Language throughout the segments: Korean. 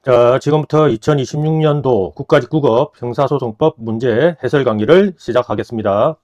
자, 지금부터 2026년도 국가직구급 형사소송법 문제 해설 강의를 시작하겠습니다.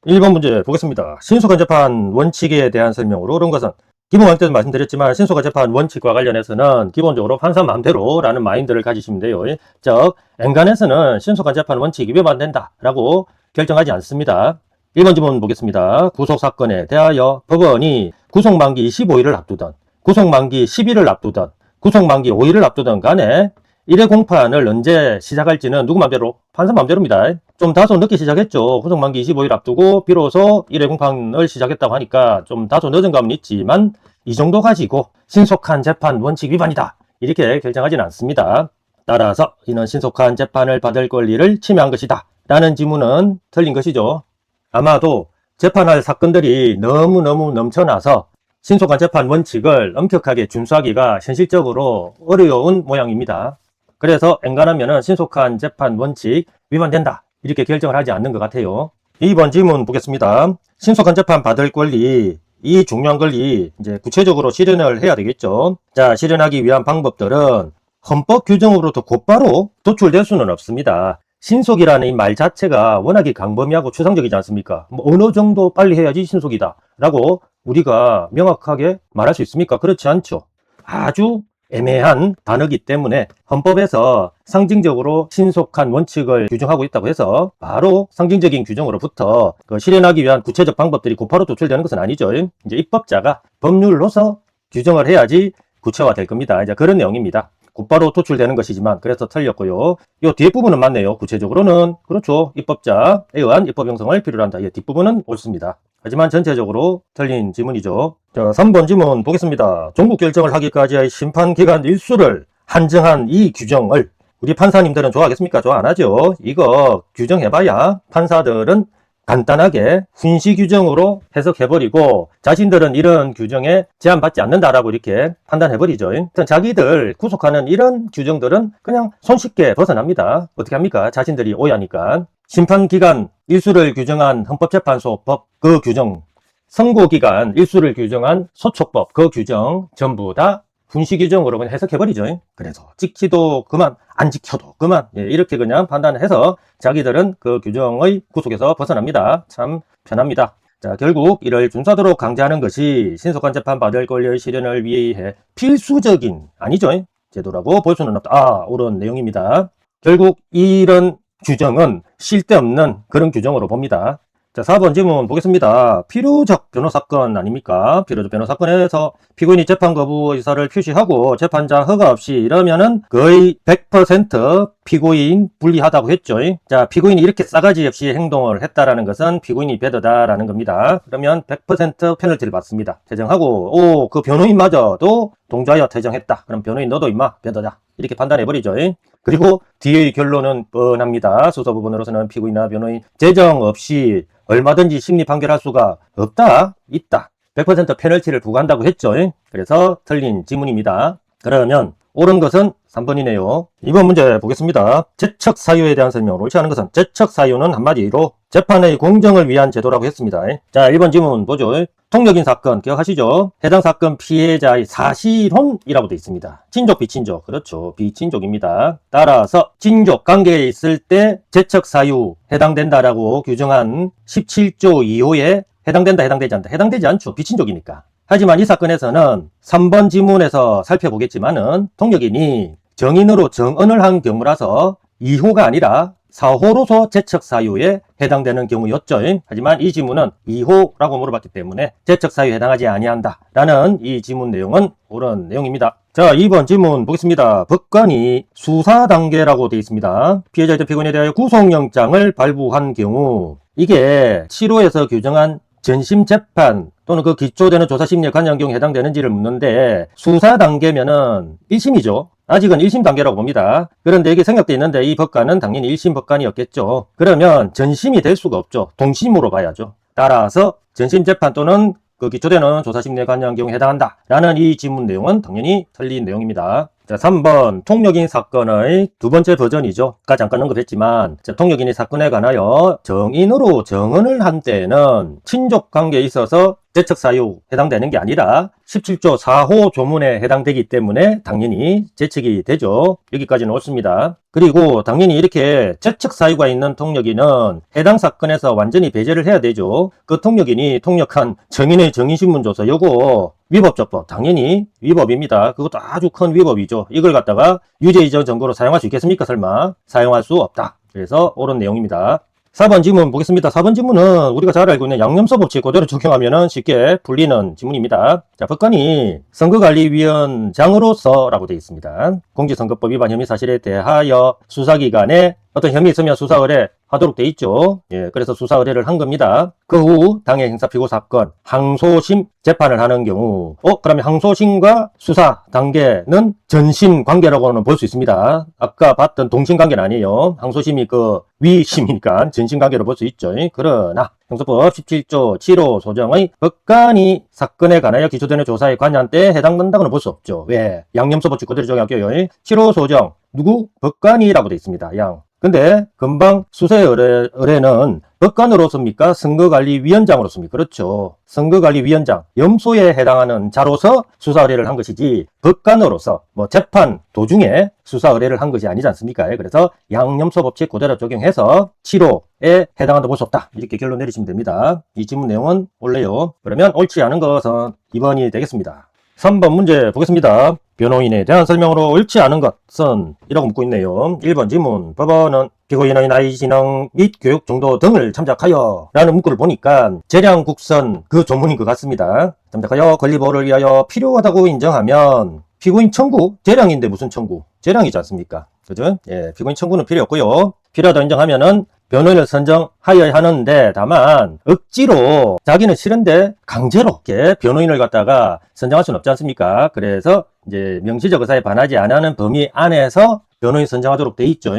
1번 문제 보겠습니다. 신속한 재판 원칙에 대한 설명으로 옳은 것은 기본 강의 때도 말씀드렸지만 신속한 재판 원칙과 관련해서는 기본적으로 판사 마음대로라는 마인드를 가지시면 돼요. 즉, 엔간에서는 신속한 재판 원칙이 위반된다 라고 결정하지 않습니다. 1번 질문 보겠습니다. 구속사건에 대하여 법원이 구속만기 25일을 앞두던 구속만기 10일을 앞두던 구속만기 5일을 앞두던 간에 1회 공판을 언제 시작할지는 누구 맘대로? 판사 맘대로입니다. 좀 다소 늦게 시작했죠. 구속만기 25일 앞두고 비로소 1회 공판을 시작했다고 하니까 좀 다소 늦은 감은 있지만 이 정도 가지고 신속한 재판 원칙 위반이다 이렇게 결정하지는 않습니다. 따라서 이는 신속한 재판을 받을 권리를 침해한 것이다 라는 지문은 틀린 것이죠. 아마도 재판할 사건들이 너무너무 넘쳐나서 신속한 재판 원칙을 엄격하게 준수하기가 현실적으로 어려운 모양입니다. 그래서 엔간하면은 신속한 재판 원칙 위반된다 이렇게 결정을 하지 않는 것 같아요. 2번 질문 보겠습니다. 신속한 재판 받을 권리, 이 중요한 권리 이제 구체적으로 실현을 해야 되겠죠. 자, 실현하기 위한 방법들은 헌법 규정으로부터 곧바로 도출될 수는 없습니다. 신속이라는 이 말 자체가 워낙에 강범위하고 추상적이지 않습니까? 어느 정도 빨리 해야지 신속이다 라고 우리가 명확하게 말할 수 있습니까? 그렇지 않죠. 아주 애매한 단어이기 때문에 헌법에서 상징적으로 신속한 원칙을 규정하고 있다고 해서 바로 상징적인 규정으로부터 실현하기 위한 구체적 방법들이 곧바로 도출되는 것은 아니죠. 이제 입법자가 법률로서 규정을 해야지 구체화될 겁니다. 이제 그런 내용입니다. 곧바로 도출되는 것이지만 그래서 틀렸고요. 이 뒤에 부분은 맞네요. 구체적으로는 그렇죠. 입법자에 의한 입법 형성을 필요로 한다. 이 뒷부분은 옳습니다. 하지만 전체적으로 틀린 지문이죠. 자, 3번 지문 보겠습니다. 종국 결정을 하기까지의 심판기간 일수를 한정한 이 규정을 우리 판사님들은 좋아하겠습니까? 좋아 안 하죠. 이거 규정해봐야 판사들은 간단하게 훈시 규정으로 해석해버리고 자신들은 이런 규정에 제한받지 않는다라고 이렇게 판단해버리죠. 자기들 구속하는 이런 규정들은 그냥 손쉽게 벗어납니다. 어떻게 합니까? 자신들이 오해하니까. 심판기간 일수를 규정한 헌법재판소법 그 규정, 선고기간 일수를 규정한 소촉법 그 규정 전부 다 훈시 규정으로 그냥 해석해버리죠. 그래서 찍지도 그만, 안 지켜도 그만, 이렇게 그냥 판단해서 자기들은 그 규정의 구속에서 벗어납니다. 참 편합니다. 자, 결국 이를 준수하도록 강제하는 것이 신속한 재판 받을 권리의 실현을 위해 필수적인, 아니죠. 제도라고 볼 수는 없다. 아, 옳은 내용입니다. 결국 이런 규정은 쓸데없는 그런 규정으로 봅니다. 자, 4번 질문 보겠습니다. 필요적 변호사건 아닙니까? 필요적 변호사건에서 피고인이 재판 거부 의사를 표시하고 재판장 허가 없이 이러면은 거의 100% 피고인 불리하다고 했죠. 자, 피고인이 이렇게 싸가지 없이 행동을 했다라는 것은 피고인이 배더다라는 겁니다. 그러면 100% 페널티를 받습니다. 퇴정하고, 그 변호인마저도 동조하여 퇴정했다. 그럼 변호인 너도 임마 배더다. 이렇게 판단해버리죠. 그리고 뒤의 결론은 뻔합니다. 수사 부분으로서는 피고인이나 변호인 재정 없이 얼마든지 심리 판결할 수가 없다, 있다. 100% 페널티를 부과한다고 했죠. 그래서 틀린 지문입니다. 그러면 옳은 것은 3번이네요. 이번 문제 보겠습니다. 제척 사유에 대한 설명을 옳지 않은 것은 제척 사유는 한마디로 재판의 공정을 위한 제도라고 했습니다. 자, 1번 지문 보죠. 통력인 사건 기억하시죠? 해당 사건 피해자의 사실혼이라고 되어 있습니다. 친족, 비친족. 그렇죠. 비친족입니다. 따라서 친족 관계에 있을 때 제척 사유 해당된다라고 규정한 17조 2호에 해당된다, 해당되지 않다. 해당되지 않죠. 비친족이니까. 하지만 이 사건에서는 3번 지문에서 살펴보겠지만은 통력인이 정인으로 정언을 한 경우라서 2호가 아니라 4호로서 제척 사유에 해당되는 경우였죠. 하지만 이 지문은 2호라고 물어봤기 때문에 제척 사유에 해당하지 아니한다 라는 이 지문 내용은 옳은 내용입니다. 자, 2번 지문 보겠습니다. 법관이 수사 단계라고 되어 있습니다. 피해자이든 피고인에 대하여 구속영장을 발부한 경우 이게 7호에서 규정한 전심재판 또는 그 기초되는 조사심리에 관여한 경우에 해당되는지를 묻는데 수사 단계면은 1심이죠. 아직은 1심 단계라고 봅니다. 그런데 이게 생략되어 있는데 이 법관은 당연히 1심 법관이었겠죠. 그러면 전심이 될 수가 없죠. 동심으로 봐야죠. 따라서 전심재판 또는 그 기초되는 조사심리에 관여한 경우에 해당한다 라는 이 지문 내용은 당연히 틀린 내용입니다. 자, 3번 통력인 사건의 두 번째 버전이죠. 아까 잠깐 언급했지만 통력인이 사건에 관하여 정인으로 정언을 한 때는 친족 관계에 있어서 제척 사유 해당되는 게 아니라 17조 4호 조문에 해당되기 때문에 당연히 제척이 되죠. 여기까지는 옳습니다. 그리고 당연히 이렇게 제척 사유가 있는 통력인은 해당 사건에서 완전히 배제를 해야 되죠. 그 통력인이 통력한 정인의 정인신문조서 요거 위법적법 당연히 위법입니다. 그것도 아주 큰 위법이죠. 이걸 갖다가 유죄 이전 증거로 사용할 수 있겠습니까? 설마 사용할 수 없다. 그래서 옳은 내용입니다. 4번 지문 보겠습니다. 4번 지문은 우리가 잘 알고 있는 양념서 법칙 그대로 적용하면 쉽게 풀리는 지문입니다. 자, 법관이 선거관리위원장으로서 라고 되어 있습니다. 공직선거법 위반 혐의 사실에 대하여 수사기관에 어떤 혐의 있으면 수사 의뢰 하도록 돼 있죠. 예, 그래서 수사 의뢰를 한 겁니다. 그 후 당해 행사 피고 사건 항소심 재판을 하는 경우 그러면 항소심과 수사 단계는 전심 관계라고는 볼 수 있습니다. 아까 봤던 동심 관계는 아니에요. 항소심이 그 위심이니까 전심 관계로 볼 수 있죠. 그러나 형사법 17조 7호 소정의 법관이 사건에 관하여 기소되는 조사에 관여한 때에 해당된다고는 볼 수 없죠. 왜? 양념서 법칙 그대로 적용할게요. 7호 소정 누구? 법관이라고 되어 있습니다. 양. 근데 금방 수사 의뢰는 법관으로서입니까? 선거관리위원장으로서입니까? 그렇죠. 선거관리위원장, 염소에 해당하는 자로서 수사 의뢰를 한 것이지 법관으로서 재판 도중에 수사 의뢰를 한 것이 아니지 않습니까? 그래서 양념서 법칙 그대로 적용해서 7호에 해당한다고 볼 수 없다. 이렇게 결론 내리시면 됩니다. 이 지문 내용은 옳네요. 그러면 옳지 않은 것은 2번이 되겠습니다. 3번 문제 보겠습니다. 변호인에 대한 설명으로 옳지 않은 것은 이라고 묻고 있네요. 1번 지문 법원은 피고인의 나이, 지능 및 교육 정도 등을 참작하여 라는 문구를 보니까 재량국선 그 조문인 것 같습니다. 참작하여 권리보호를 위하여 필요하다고 인정하면 피고인 청구? 재량인데 무슨 청구? 재량이지 않습니까? 그죠? 예, 피고인 청구는 필요 없고요. 필요하다고 인정하면은 변호인을 선정하여야 하는데 다만 억지로 자기는 싫은데 강제로 이렇게 변호인을 갖다가 선정할 수는 없지 않습니까? 그래서 이제 명시적 의사에 반하지 않는 범위 안에서 변호인 선정하도록 돼 있죠.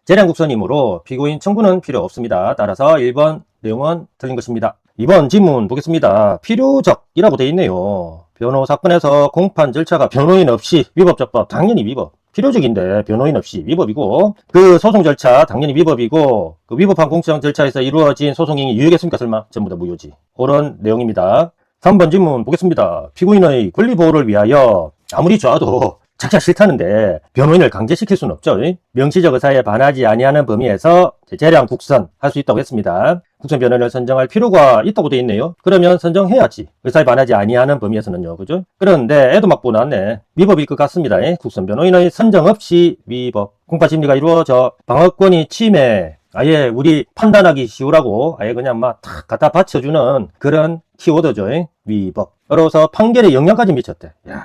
재량국선이므로 피고인 청구는 필요 없습니다. 따라서 1번 내용은 틀린 것입니다. 2번 지문 보겠습니다. 필요적이라고 돼 있네요. 변호 사건에서 공판 절차가 변호인 없이 위법적법 당연히 위법. 필요적인데 변호인 없이 위법이고 그 소송 절차 당연히 위법이고 그 위법한 공청 절차에서 이루어진 소송이 유효겠습니까? 설마? 전부 다 무효지. 그런 내용입니다. 3번 질문 보겠습니다. 피고인의 권리보호를 위하여 아무리 좋아도 자기가 싫다는데 변호인을 강제시킬 수는 없죠. 명시적 의사에 반하지 아니하는 범위에서 재량 국선 할 수 있다고 했습니다. 국선 변호인을 선정할 필요가 있다고 돼 있네요. 그러면 선정해야지. 의사에 반하지 아니하는 범위에서는요. 그죠? 그런데 애도 막 보놨네. 위법일 것 같습니다. 국선 변호인의 선정 없이 위법. 공판 심리가 이루어져 방어권이 침해. 아예 우리 판단하기 쉬우라고 아예 그냥 막 탁 갖다 받쳐주는 그런 키워드죠. 위법. 그래서 판결에 영향까지 미쳤대. 야,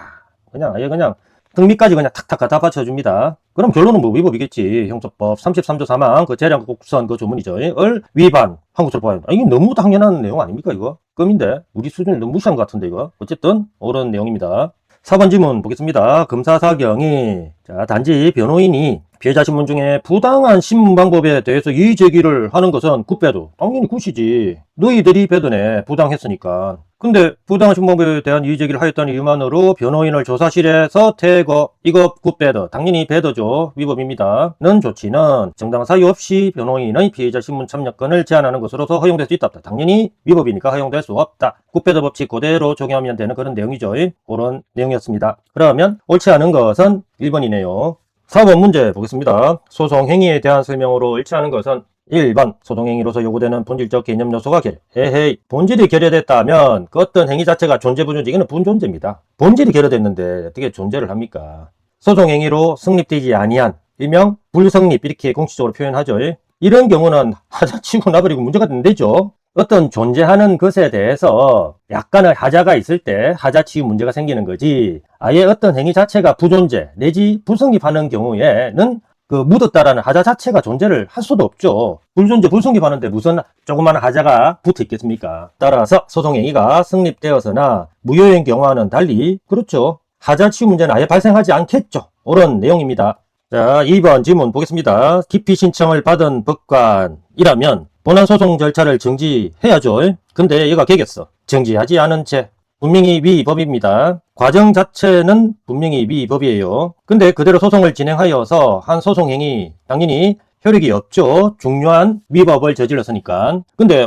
그냥 아예 그냥 등미까지 그냥 탁탁 갖다 받쳐줍니다. 그럼 결론은 뭐 위법이겠지. 형사법 33조 3항 그 재량국선 그 조문이죠. 을 위반 한국처벌 이게 너무 당연한 내용 아닙니까 이거? 껌인데 우리 수준을 너무 무시한 것 같은데 이거. 어쨌든 옳은 내용입니다. 4번 지문 보겠습니다. 검사사경이 단지 변호인이 피해자 신문 중에 부당한 신문 방법에 대해서 이의 제기를 하는 것은 굿배드. 당연히 굿이지. 너희들이 배드네. 부당했으니까. 근데 부당한 신문 방법에 대한 이의 제기를 하였다는 이유만으로 변호인을 조사실에서 퇴거. 이거 굿배드. 당연히 배드죠. 위법입니다. 는 조치는 정당한 사유 없이 변호인의 피해자 신문 참여권을 제한하는 것으로서 허용될 수 있다. 당연히 위법이니까 허용될 수 없다. 굿배드 법칙 그대로 적용하면 되는 그런 내용이죠. 그런 내용이었습니다. 그러면 옳지 않은 것은 1번이네요. 4번 문제 보겠습니다. 소송 행위에 대한 설명으로 옳지 않은 것은 1번 소송행위로서 요구되는 본질적 개념 요소가 에헤이 본질이 결여됐다면 그 어떤 행위 자체가 존재 부존재 이거는 분존재입니다. 본질이 결여됐는데 어떻게 존재를 합니까? 소송행위로 성립되지 아니한 일명 불성립 이렇게 공식적으로 표현하죠. 이런 경우는 하자치고 나버리고 문제가 된대죠. 어떤 존재하는 것에 대해서 약간의 하자가 있을 때 하자치유 문제가 생기는 거지 아예 어떤 행위 자체가 부존재 내지 불성립하는 경우에는 그 묻었다라는 하자 자체가 존재를 할 수도 없죠. 불존재 불성립하는데 무슨 조그마한 하자가 붙어 있겠습니까? 따라서 소송행위가 성립되어서나 무효인 경우와는 달리 그렇죠. 하자치유 문제는 아예 발생하지 않겠죠. 옳은 내용입니다. 자, 2번 질문 보겠습니다. 기피 신청을 받은 법관이라면 본안 소송 절차를 정지해야죠. 근데 얘가 개겼어. 정지하지 않은 채 분명히 위법입니다. 과정 자체는 분명히 위법이에요. 근데 그대로 소송을 진행하여서 한 소송행위 당연히 효력이 없죠. 중요한 위법을 저질렀으니까. 근데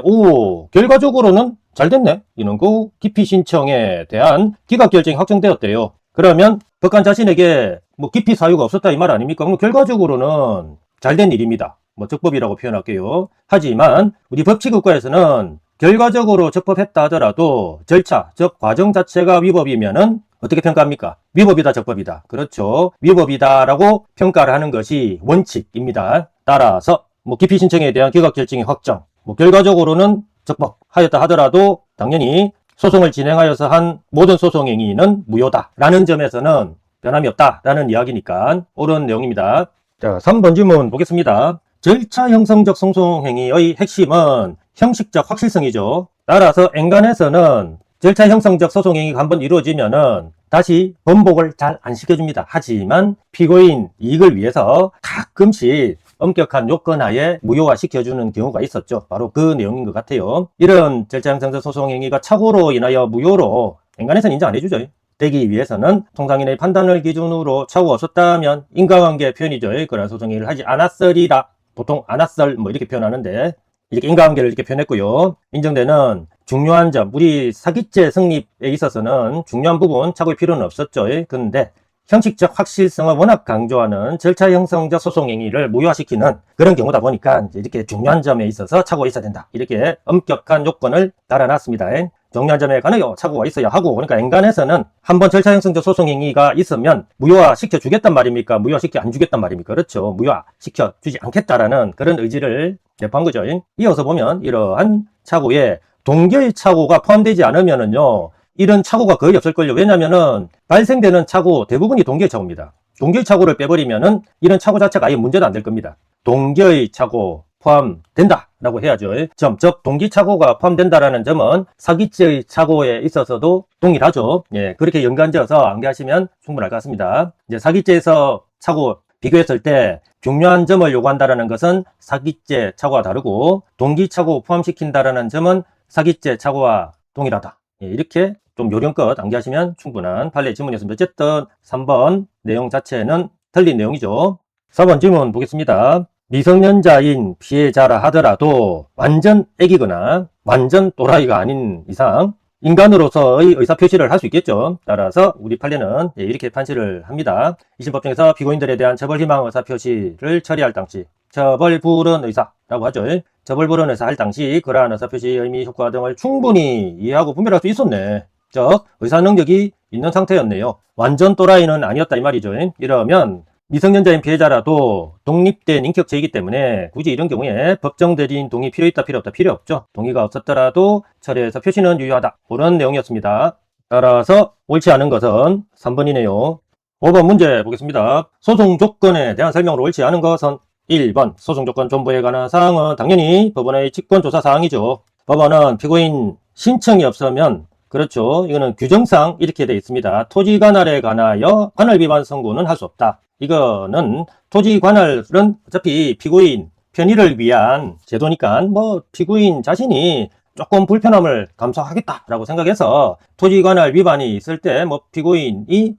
결과적으로는 잘 됐네. 이런 거 기피 신청에 대한 기각 결정이 확정되었대요. 그러면 법관 자신에게 뭐 기피 사유가 없었다 이 말 아닙니까? 그럼 결과적으로는 잘 된 일입니다. 뭐 적법이라고 표현할게요. 하지만 우리 법치국가에서는 결과적으로 적법했다 하더라도 절차, 즉 과정 자체가 위법이면은 어떻게 평가합니까? 위법이다, 적법이다. 그렇죠. 위법이다라고 평가를 하는 것이 원칙입니다. 따라서 뭐 기피 신청에 대한 기각 결정의 확정, 뭐 결과적으로는 적법하였다 하더라도 당연히 소송을 진행하여서 한 모든 소송 행위는 무효다라는 점에서는 변함이 없다라는 이야기니까 옳은 내용입니다. 자, 3번 질문 보겠습니다. 절차 형성적 소송 행위의 핵심은 형식적 확실성이죠. 따라서 엔간에서는 절차 형성적 소송 행위가 한번 이루어지면은 다시 번복을 잘 안 시켜줍니다. 하지만 피고인 이익을 위해서 가끔씩 엄격한 요건 하에 무효화 시켜주는 경우가 있었죠. 바로 그 내용인 것 같아요. 이런 절차 형성적 소송 행위가 착오로 인하여 무효로 엔간에서는 인정 안 해주죠. 되기 위해서는 통상인의 판단을 기준으로 착오가 없었다면 인과관계 표현이죠. 그런 소송 행위를 하지 않았으리라. 보통 않았을 뭐 이렇게 표현하는데 이렇게 인과관계를 이렇게 표현했고요. 인정되는 중요한 점, 우리 사기죄 성립에 있어서는 중요한 부분 착오의 필요는 없었죠. 근데 형식적 확실성을 워낙 강조하는 절차 형성적 소송 행위를 무효화시키는 그런 경우다 보니까 이렇게 중요한 점에 있어서 착오가 있어야 된다. 이렇게 엄격한 요건을 달아놨습니다. 중요한 점에 관하여 착오가 있어야 하고, 그러니까 엔간에서는 한번 절차 형성적 소송 행위가 있으면 무효화시켜 주겠단 말입니까? 무효화시켜 안 주겠단 말입니까? 그렇죠. 무효화시켜 주지 않겠다라는 그런 의지를 내포한 거죠. 이어서 보면 이러한 착오에 동기의 착오가 포함되지 않으면은요, 이런 착오가 거의 없을걸요. 왜냐면은 발생되는 착오 대부분이 동기의 착오입니다. 동기의 착오를 빼버리면은 이런 착오 자체가 아예 문제도 안 될 겁니다. 동기의 착오 포함된다라고 해야죠. 즉 동기 착오가 포함된다라는 점은 사기죄의 착오에 있어서도 동일하죠. 예, 그렇게 연관지어서 암기하시면 충분할 것 같습니다. 이제 사기죄에서 착오 비교했을 때 중요한 점을 요구한다라는 것은 사기죄 착오와 다르고 동기 착오 포함시킨다라는 점은 사기죄 착오와 동일하다. 예, 이렇게 좀 요령껏 암기하시면 충분한 판례 질문이었습니다. 어쨌든 3번 내용 자체는 틀린 내용이죠. 4번 질문 보겠습니다. 미성년자인 피해자라 하더라도 완전 애기거나 완전 또라이가 아닌 이상 인간으로서의 의사표시를 할 수 있겠죠. 따라서 우리 판례는 이렇게 판시를 합니다. 2심 법정에서 피고인들에 대한 처벌희망 의사표시를 처리할 당시 처벌불은 의사라고 하죠. 처벌불은 의사 할 당시 그러한 의사표시 의미 효과 등을 충분히 이해하고 분별할 수 있었네. 즉 의사 능력이 있는 상태였네요. 완전 또라이는 아니었다 이 말이죠. 이러면 미성년자인 피해자라도 독립된 인격체이기 때문에 굳이 이런 경우에 법정 대리인 동의 필요 있다 필요 없다 필요 없죠. 동의가 없었더라도 처리해서 표시는 유효하다. 그런 내용이었습니다. 따라서 옳지 않은 것은 3번이네요. 5번 문제 보겠습니다. 소송 조건에 대한 설명으로 옳지 않은 것은 1번 소송 조건 존부에 관한 사항은 당연히 법원의 직권조사 사항이죠. 법원은 피고인 신청이 없으면 그렇죠. 이거는 규정상 이렇게 되어 있습니다. 토지 관할에 관하여 관할 위반 선고는 할 수 없다. 이거는 토지 관할은 어차피 피고인 편의를 위한 제도니까 뭐 피고인 자신이 조금 불편함을 감수하겠다라고 생각해서 토지 관할 위반이 있을 때 뭐 피고인이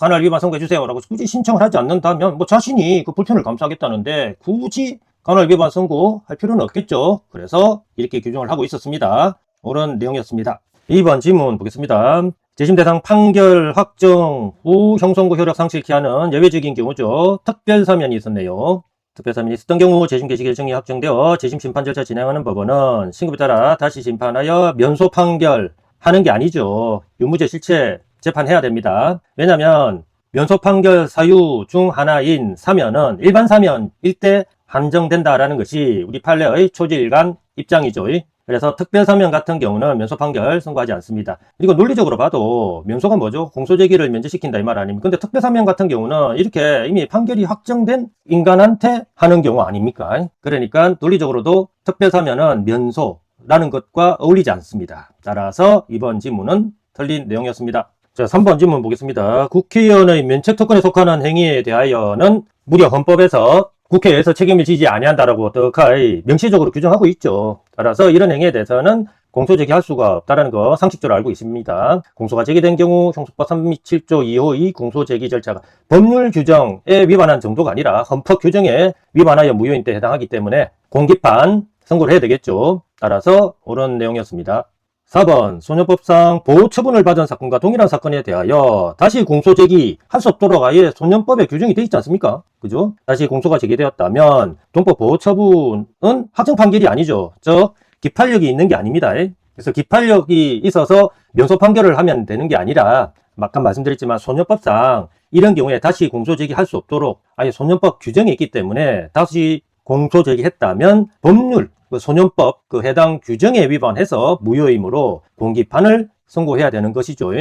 관할 위반 선고해 주세요 라고 굳이 신청을 하지 않는다면 뭐 자신이 그 불편을 감수하겠다는데 굳이 관할 위반 선고할 필요는 없겠죠. 그래서 이렇게 규정을 하고 있었습니다. 옳은 내용이었습니다. 2번 질문 보겠습니다. 재심 대상 판결 확정 후 형선고 효력 상실케 하는 예외적인 경우죠. 특별 사면이 있었네요. 특별 사면이 있었던 경우 재심 개시 결정이 확정되어 재심 심판 절차 진행하는 법원은 신급에 따라 다시 심판하여 면소 판결하는 게 아니죠. 유무죄 실체 재판해야 됩니다. 왜냐하면 면소 판결 사유 중 하나인 사면은 일반 사면일 때 한정된다라는 것이 우리 판례의 초지일관 입장이죠. 그래서 특별사면 같은 경우는 면소 판결 선고하지 않습니다. 그리고 논리적으로 봐도 면소가 뭐죠? 공소제기를 면제시킨다 이 말 아닙니까? 근데 특별사면 같은 경우는 이렇게 이미 판결이 확정된 인간한테 하는 경우 아닙니까? 그러니까 논리적으로도 특별사면은 면소라는 것과 어울리지 않습니다. 따라서 이번 질문은 틀린 내용이었습니다. 자, 3번 질문 보겠습니다. 국회의원의 면책특권에 속하는 행위에 대하여는 무려 헌법에서 국회에서 책임을 지지 아니한다라고 어떡하이 명시적으로 규정하고 있죠. 따라서 이런 행위에 대해서는 공소 제기할 수가 없다는 거 상식적으로 알고 있습니다. 공소가 제기된 경우 형소법 37조 2호의 공소 제기 절차가 법률 규정에 위반한 정도가 아니라 헌법 규정에 위반하여 무효인 때 해당하기 때문에 공기판 선고를 해야 되겠죠. 따라서 옳은 내용이었습니다. 4번 소년법상 보호처분을 받은 사건과 동일한 사건에 대하여 다시 공소 제기할 수 없도록 아예 소년법에 규정이 되어 있지 않습니까? 그죠? 다시 공소가 제기되었다면 동법 보호처분은 확정 판결이 아니죠. 즉 기판력이 있는 게 아닙니다. 그래서 기판력이 있어서 면소 판결을 하면 되는 게 아니라 아까 말씀드렸지만 소년법상 이런 경우에 다시 공소 제기할 수 없도록 아예 소년법 규정이 있기 때문에 다시 공소 제기했다면 법률 소년법 해당 규정에 위반해서 무효이므로 공기판을 선고해야 되는 것이죠.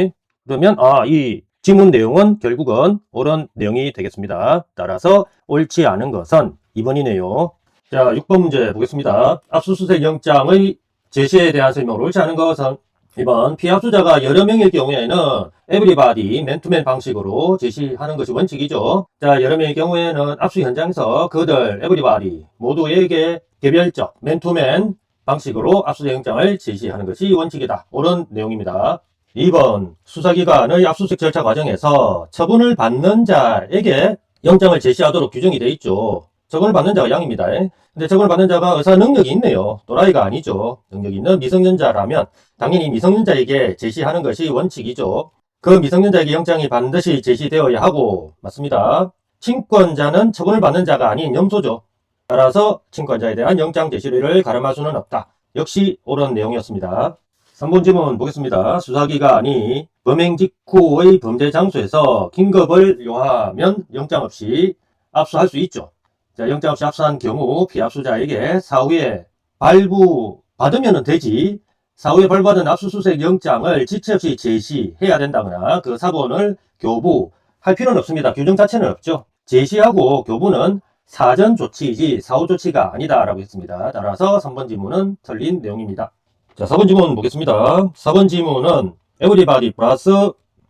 그러면 이 지문 내용은 결국은 옳은 내용이 되겠습니다. 따라서 옳지 않은 것은 2번이네요. 자, 6번 문제 보겠습니다. 압수수색 영장의 제시에 대한 설명으로 옳지 않은 것은 2번 피압수자가 여러 명일 경우에는 에브리바디 맨투맨 방식으로 제시하는 것이 원칙이죠. 자, 여러 명의 경우에는 압수 현장에서 그들 에브리바디 모두에게 개별적 맨투맨 방식으로 압수수색 영장을 제시하는 것이 원칙이다. 옳은 내용입니다. 2번 수사기관의 압수수색 절차 과정에서 처분을 받는 자에게 영장을 제시하도록 규정이 되어 있죠. 처분을 받는 자가 양입니다. 근데 처분을 받는 자가 의사 능력이 있네요. 또라이가 아니죠. 능력이 있는 미성년자라면 당연히 미성년자에게 제시하는 것이 원칙이죠. 그 미성년자에게 영장이 반드시 제시되어야 하고 맞습니다. 친권자는 처분을 받는 자가 아닌 염소죠. 따라서 친권자에 대한 영장 제시를 가름할 수는 없다. 역시 옳은 내용이었습니다. 3번 질문 보겠습니다. 수사기관이 범행 직후의 범죄 장소에서 긴급을 요하면 영장 없이 압수할 수 있죠. 자, 영장 없이 압수한 경우 피압수자에게 사후에 발부받으면 되지 사후에 발부받은 압수수색 영장을 지체 없이 제시해야 된다거나 그 사본을 교부할 필요는 없습니다. 규정 자체는 없죠. 제시하고 교부는 사전 조치이지 사후 조치가 아니다 라고 했습니다. 따라서 3번 지문은 틀린 내용입니다. 자, 4번 지문 보겠습니다. 4번 지문은 에브리바디 플러스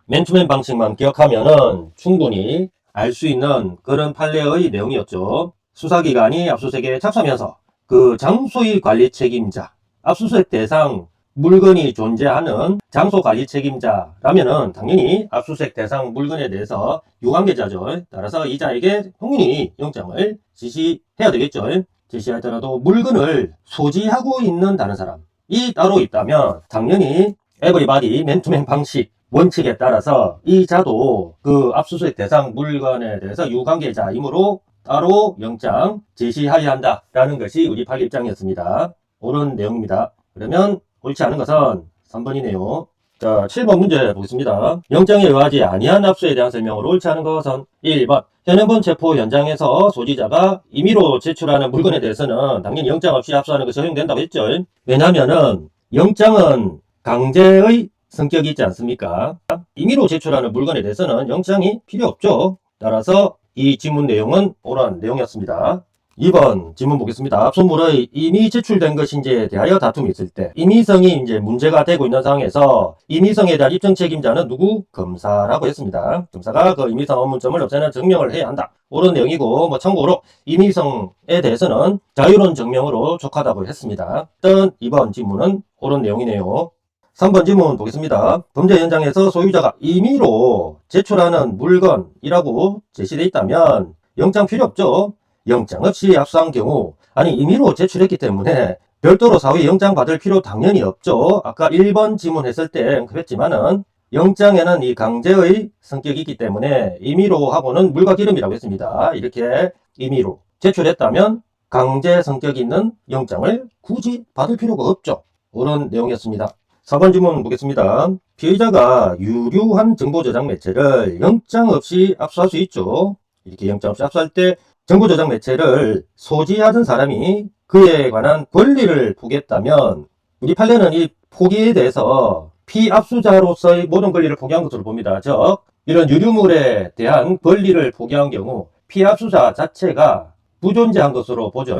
맨투맨 방식만 기억하면은 충분히 알 수 있는 그런 판례의 내용이었죠. 수사기관이 압수수색에 착수하면서 그 장소의 관리 책임자, 압수수색 대상 물건이 존재하는 장소 관리 책임자라면은 당연히 압수수색 대상 물건에 대해서 유관계자죠. 따라서 이자에게 당연히 영장을 지시해야 되겠죠. 제시하더라도 물건을 소지하고 있는 다른 사람이 따로 있다면 당연히 에브리바디 맨투맨 방식 원칙에 따라서 이 자도 그 압수수색 대상 물건에 대해서 유관계자이므로 따로 영장 제시해야 한다라는 것이 우리 판례 입장이었습니다. 옳은 내용입니다. 그러면 옳지 않은 것은 3번이네요. 자, 7번 문제 보겠습니다. 영장에 의하지 아니한 압수에 대한 설명으로 옳지 않은 것은 1번 현행본 체포 현장에서 소지자가 임의로 제출하는 물건에 대해서는 당연히 영장 없이 압수하는 것이 허용된다고 했죠. 왜냐하면은 영장은 강제의 성격이 있지 않습니까? 임의로 제출하는 물건에 대해서는 영장이 필요 없죠. 따라서 이 지문 내용은 옳은 내용이었습니다. 2번 지문 보겠습니다. 압수물의 이미 제출된 것인지에 대하여 다툼이 있을 때 임의성이 이제 문제가 되고 있는 상황에서 임의성에 대한 입증 책임자는 누구? 검사라고 했습니다. 검사가 그 임의성 의문점을 없애는 증명을 해야 한다. 옳은 내용이고 참고로 임의성에 대해서는 자유로운 증명으로 족하다고 했습니다. 일단 2번 지문은 옳은 내용이네요. 3번 지문 보겠습니다. 범죄 현장에서 소유자가 임의로 제출하는 물건이라고 제시되어 있다면 영장 필요 없죠. 영장 없이 압수한 경우 임의로 제출했기 때문에 별도로 사후에 영장 받을 필요 당연히 없죠. 아까 1번 지문했을 때 그랬지만은 영장에는 이 강제의 성격이 있기 때문에 임의로 하고는 물과 기름이라고 했습니다. 이렇게 임의로 제출했다면 강제 성격이 있는 영장을 굳이 받을 필요가 없죠. 옳은 내용이었습니다. 4번 질문 보겠습니다. 피의자가 유류한 정보 저장 매체를 영장 없이 압수할 수 있죠. 이렇게 영장 없이 압수할 때 정보 저장 매체를 소지하던 사람이 그에 관한 권리를 포기했다면 우리 판례는 이 포기에 대해서 피압수자로서의 모든 권리를 포기한 것으로 봅니다. 즉 이런 유류물에 대한 권리를 포기한 경우 피압수자 자체가 부존재한 것으로 보죠.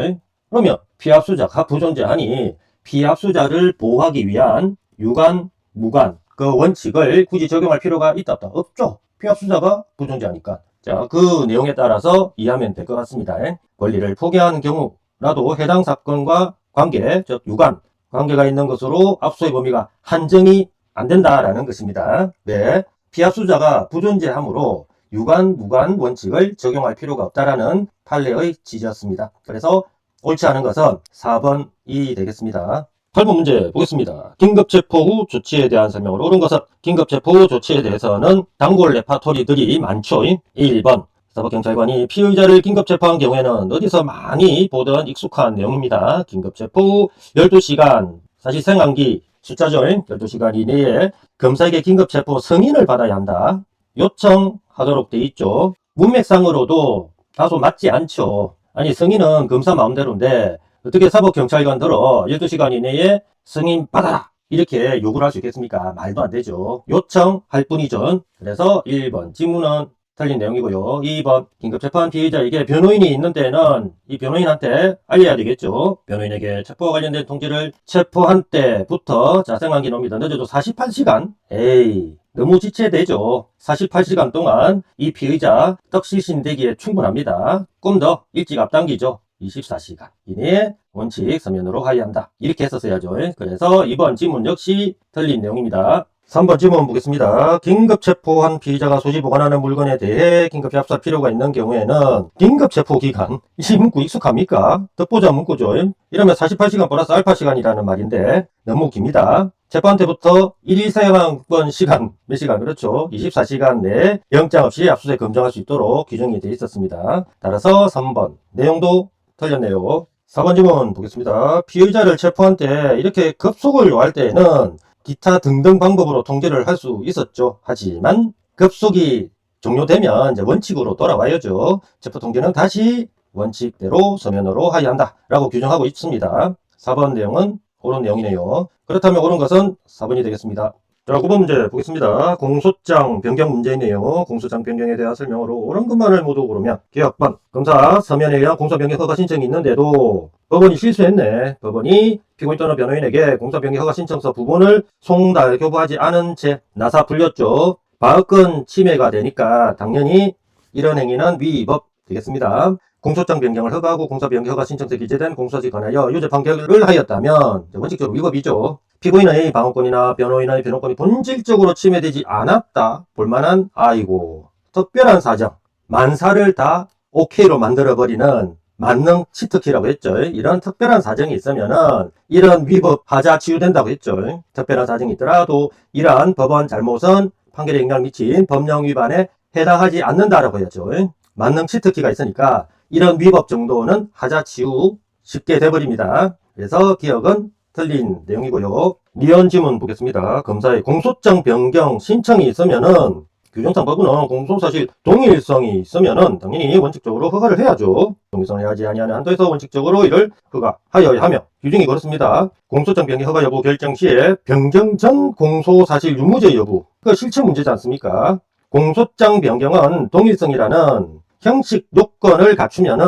그러면 피압수자가 부존재하니 피압수자를 보호하기 위한 유관, 무관 그 원칙을 굳이 적용할 필요가 있다 없다? 없죠. 피압수자가 부존재하니까. 자, 그 내용에 따라서 이해하면 될 것 같습니다. 권리를 포기한 경우라도 해당 사건과 관계, 즉 유관, 관계가 있는 것으로 압수의 범위가 한정이 안 된다라는 것입니다. 네. 피압수자가 부존재하므로 유관, 무관 원칙을 적용할 필요가 없다라는 판례의 취지였습니다. 그래서 옳지 않은 것은 4번이 되겠습니다. 8번 문제 보겠습니다. 긴급체포 후 조치에 대한 설명으로 옳은 것은 긴급체포 후 조치에 대해서는 단골 레파토리들이 많죠. 1번 사법경찰관이 피의자를 긴급체포한 경우에는 어디서 많이 보던 익숙한 내용입니다. 긴급체포 후 12시간 사실생한기 숫자죠. 12시간 이내에 검사에게 긴급체포 승인을 받아야 한다. 요청하도록 돼 있죠. 문맥상으로도 다소 맞지 않죠. 아니 승인은 검사 마음대로인데 어떻게 사법경찰관들어 12시간 이내에 승인 받아라 이렇게 요구를 할 수 있겠습니까? 말도 안 되죠. 요청할 뿐이죠. 그래서 1번 지문은 틀린 내용이고요. 2번 긴급체포한 피의자에게 변호인이 있는 때는 이 변호인한테 알려야 되겠죠. 변호인에게 체포와 관련된 통지를 체포한 때부터 자생한 기놈이다. 늦어도 48시간? 에이 너무 지체되죠. 48시간 동안 이 피의자 떡실신되기에 충분합니다. 좀 더 일찍 앞당기죠. 24시간 이내에 원칙 서면으로 하야한다. 이렇게 했었어야죠. 그래서 이번 지문 역시 틀린 내용입니다. 3번 지문 보겠습니다. 긴급체포한 피의자가 소지 보관하는 물건에 대해 긴급히 압수할 필요가 있는 경우에는 긴급체포기간 이 문구 익숙합니까? 듣보자 문구죠. 이러면 48시간 플러스 알파 시간이라는 말인데 너무 깁니다. 재판때부터 1일 사용한 시간, 몇 시간 그렇죠? 24시간 내에 영장 없이 압수수색 검증할 수 있도록 규정이 되어 있었습니다. 따라서 3번 내용도 틀렸네요. 4번 지문 보겠습니다. 피의자를 체포한 때 이렇게 급속을 요할 때에는 기타 등등 방법으로 통제를 할 수 있었죠. 하지만 급속이 종료되면 이제 원칙으로 돌아와야죠. 체포 통제는 다시 원칙대로 서면으로 하야 한다 라고 규정하고 있습니다. 4번 내용은 옳은 내용이네요. 그렇다면 옳은 것은 4번이 되겠습니다. 자, 9번 문제 보겠습니다. 공소장 변경 문제이네요. 공소장 변경에 대한 설명으로 옳은 것만을 모두 고르면 기억번 검사 서면에 의한 공소 변경 허가 신청이 있는데도 법원이 실수했네. 법원이 피고인 또는 변호인에게 공소 변경 허가 신청서 부분을 송달 교부하지 않은 채 나사 불렸죠. 방어권 침해가 되니까 당연히 이런 행위는 위법 되겠습니다. 공소장 변경을 허가하고 공소 변경 허가 신청서에 기재된 공소시에 관하여 유죄 판결을 하였다면 원칙적으로 위법이죠. 피고인의 방어권이나 변호인의 변호권이 본질적으로 침해되지 않았다. 볼만한 아이고 특별한 사정 만사를 다 오케이로 만들어버리는 만능 치트키라고 했죠. 이런 특별한 사정이 있으면은 이런 위법 하자 치유된다고 했죠. 특별한 사정이 있더라도 이러한 법원 잘못은 판결에 영향을 미친 법령 위반에 해당하지 않는다라고 했죠. 만능 치트키가 있으니까 이런 위법 정도는 하자 치유 쉽게 돼버립니다. 그래서 기억은 틀린 내용이고요. 미연 지문 보겠습니다. 검사의 공소장 변경 신청이 있으면은 규정상 법원은 공소사실 동일성이 있으면은 당연히 원칙적으로 허가를 해야죠. 동일성을 하지 아니하는 한도에서 원칙적으로 이를 허가하여야 하며 규정이 그렇습니다. 공소장 변경 허가 여부 결정 시에 변경 전 공소사실 유무죄 여부 그 실체 문제지 않습니까? 공소장 변경은 동일성이라는 형식 요건을 갖추면은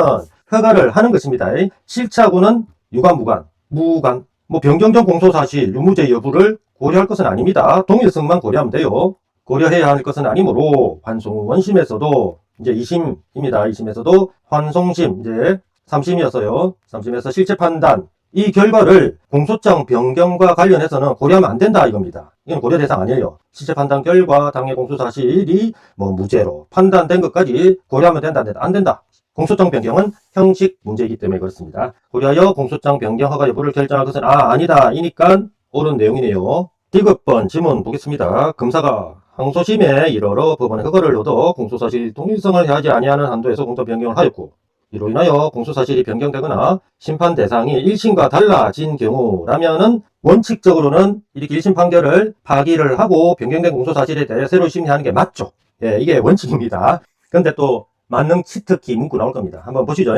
허가를 하는 것입니다. 실체하고는 유관, 무관, 변경 전 공소사실 유무죄 여부를 고려할 것은 아닙니다. 동일성만 고려하면 돼요. 고려해야 할 것은 아니므로 환송 후 원심에서도 이제 2심입니다. 2심에서도 환송심 이제 3심이었어요. 3심에서 실체 판단 이 결과를 공소장 변경과 관련해서는 고려하면 안 된다 이겁니다. 이건 고려 대상 아니에요. 실체 판단 결과 당해 공소 사실이 무죄로 판단된 것까지 고려하면 된다 안 된다. 공소장 변경은 형식 문제이기 때문에 그렇습니다. 고려하여 공소장 변경 허가 여부를 결정할 것은 아니다. 이니까 옳은 내용이네요. 디귿번 지문 보겠습니다. 검사가 항소심에 이르러 법원의 허가를 얻어 공소사실 동일성을 하지 아니하는 한도에서 공소 변경을 하였고 이로 인하여 공소사실이 변경되거나 심판 대상이 1심과 달라진 경우라면은 원칙적으로는 이렇게 1심 판결을 파기를 하고 변경된 공소사실에 대해 새로 심리하는 게 맞죠. 예, 이게 원칙입니다. 근데 또 만능 치트키 문구 나올 겁니다. 한번 보시죠.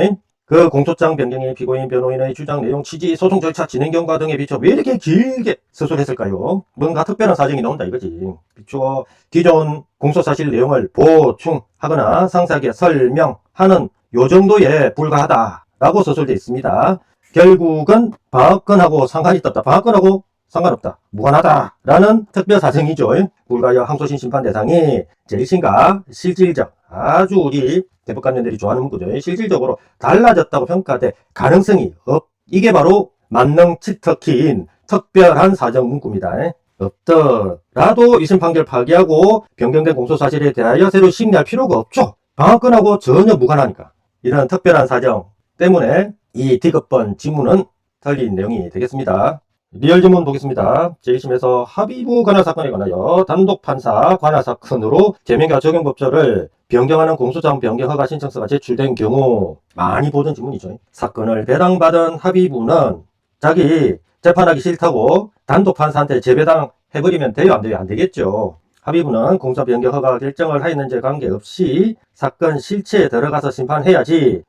그 공소장 변경이 피고인 변호인의 주장 내용 취지 소송 절차 진행 경과 등에 비춰 왜 이렇게 길게 서술했을까요? 뭔가 특별한 사정이 나온다 이거지. 비추어 기존 공소사실 내용을 보충하거나 상세하게 설명하는 요 정도에 불과하다라고 서술되어 있습니다. 결국은 방어권하고 상관이 떴다. 방어권하고 상관없다. 무관하다라는 특별 사정이죠. 불가하여 항소심 심판 대상이 제1심과 실질적 아주 우리 대법관님들이 좋아하는 문구죠. 실질적으로 달라졌다고 평가될 가능성이 없. 이게 바로 만능 치트키인 특별한 사정 문구입니다. 없더라도 1심 판결 파기하고 변경된 공소사실에 대하여 새로 심리할 필요가 없죠. 방어권하고 전혀 무관하니까. 이런 특별한 사정 때문에 이 D급번 지문은 틀린 내용이 되겠습니다. 리얼 지문 보겠습니다. 제1심에서 합의부 관할 사건에 관하여 단독 판사 관할 사건으로 재명과 적용법조를 변경하는 공소장 변경 허가 신청서가 제출된 경우 많이 보던 지문이죠. 사건을 배당받은 합의부는 자기 재판하기 싫다고 단독 판사한테 재배당 해버리면 돼요? 안 돼요? 안 되겠죠. 합의부는 공소 변경 허가 결정을 하였는지 관계없이 사건 실체에 들어가서 심판해야지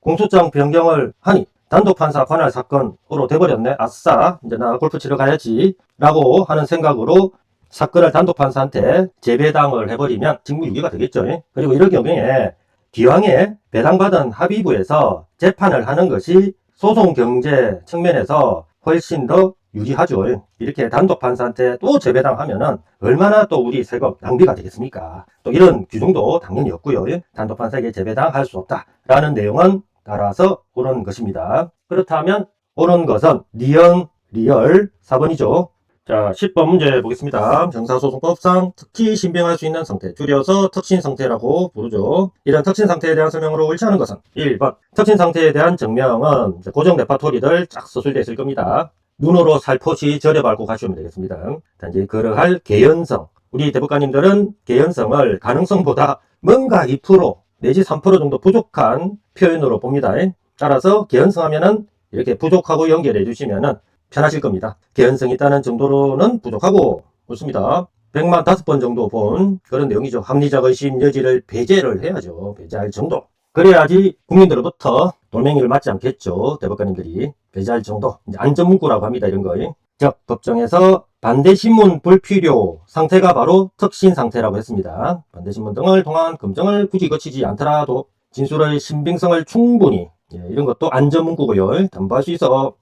공소장 변경을 하니 단독 판사 관할 사건으로 돼버렸네. 아싸, 이제 나 골프 치러 가야지 라고 하는 생각으로 사건을 단독 판사한테 재배당을 해버리면 직무유기가 되겠죠. 그리고 이럴 경우에 기왕에 배당받은 합의부에서 재판을 하는 것이 소송 경제 측면에서 훨씬 더 유리하죠. 이렇게 단독 판사한테 또 재배당하면은 얼마나 또 우리 세금 낭비가 되겠습니까? 또 이런 규정도 당연히 없고요. 단독 판사에게 재배당할 수 없다라는 내용은 따라서 옳은 것입니다. 그렇다면 옳은 것은 리얼 4번이죠. 자, 10번 문제 보겠습니다. 형사소송법상 특히 신병할 수 있는 상태, 줄여서 특신상태라고 부르죠. 이런 특신상태에 대한 설명으로 옳지 않은 것은 1번, 특신상태에 대한 증명은 고정 레파토리들 쫙 서술되어 있을 겁니다. 눈으로 살포시 절여밟고 가시면 되겠습니다. 단지 그러할 개연성, 우리 대법관님들은 개연성을 가능성보다 뭔가 2% 내지 3% 정도 부족한 표현으로 봅니다. 따라서 개연성하면은 이렇게 부족하고 연결해 주시면은 편하실 겁니다. 개연성이 있다는 정도로는 부족하고 옳습니다. 100만 5번 정도 본 그런 내용이죠. 합리적 의심 여지를 배제를 해야죠. 배제할 정도. 그래야지 국민들로부터 돌멩이를 맞지 않겠죠. 대법관님들이 배제할 정도. 이제 안전문구라고 합니다. 이런 거. 즉 법정에서 반대신문 불필요 상태가 바로 특신상태라고 했습니다. 반대신문 등을 통한 검증을 굳이 거치지 않더라도 진술의 신빙성을 충분히 이런 것도 안전문구고요. 담보할 수 있어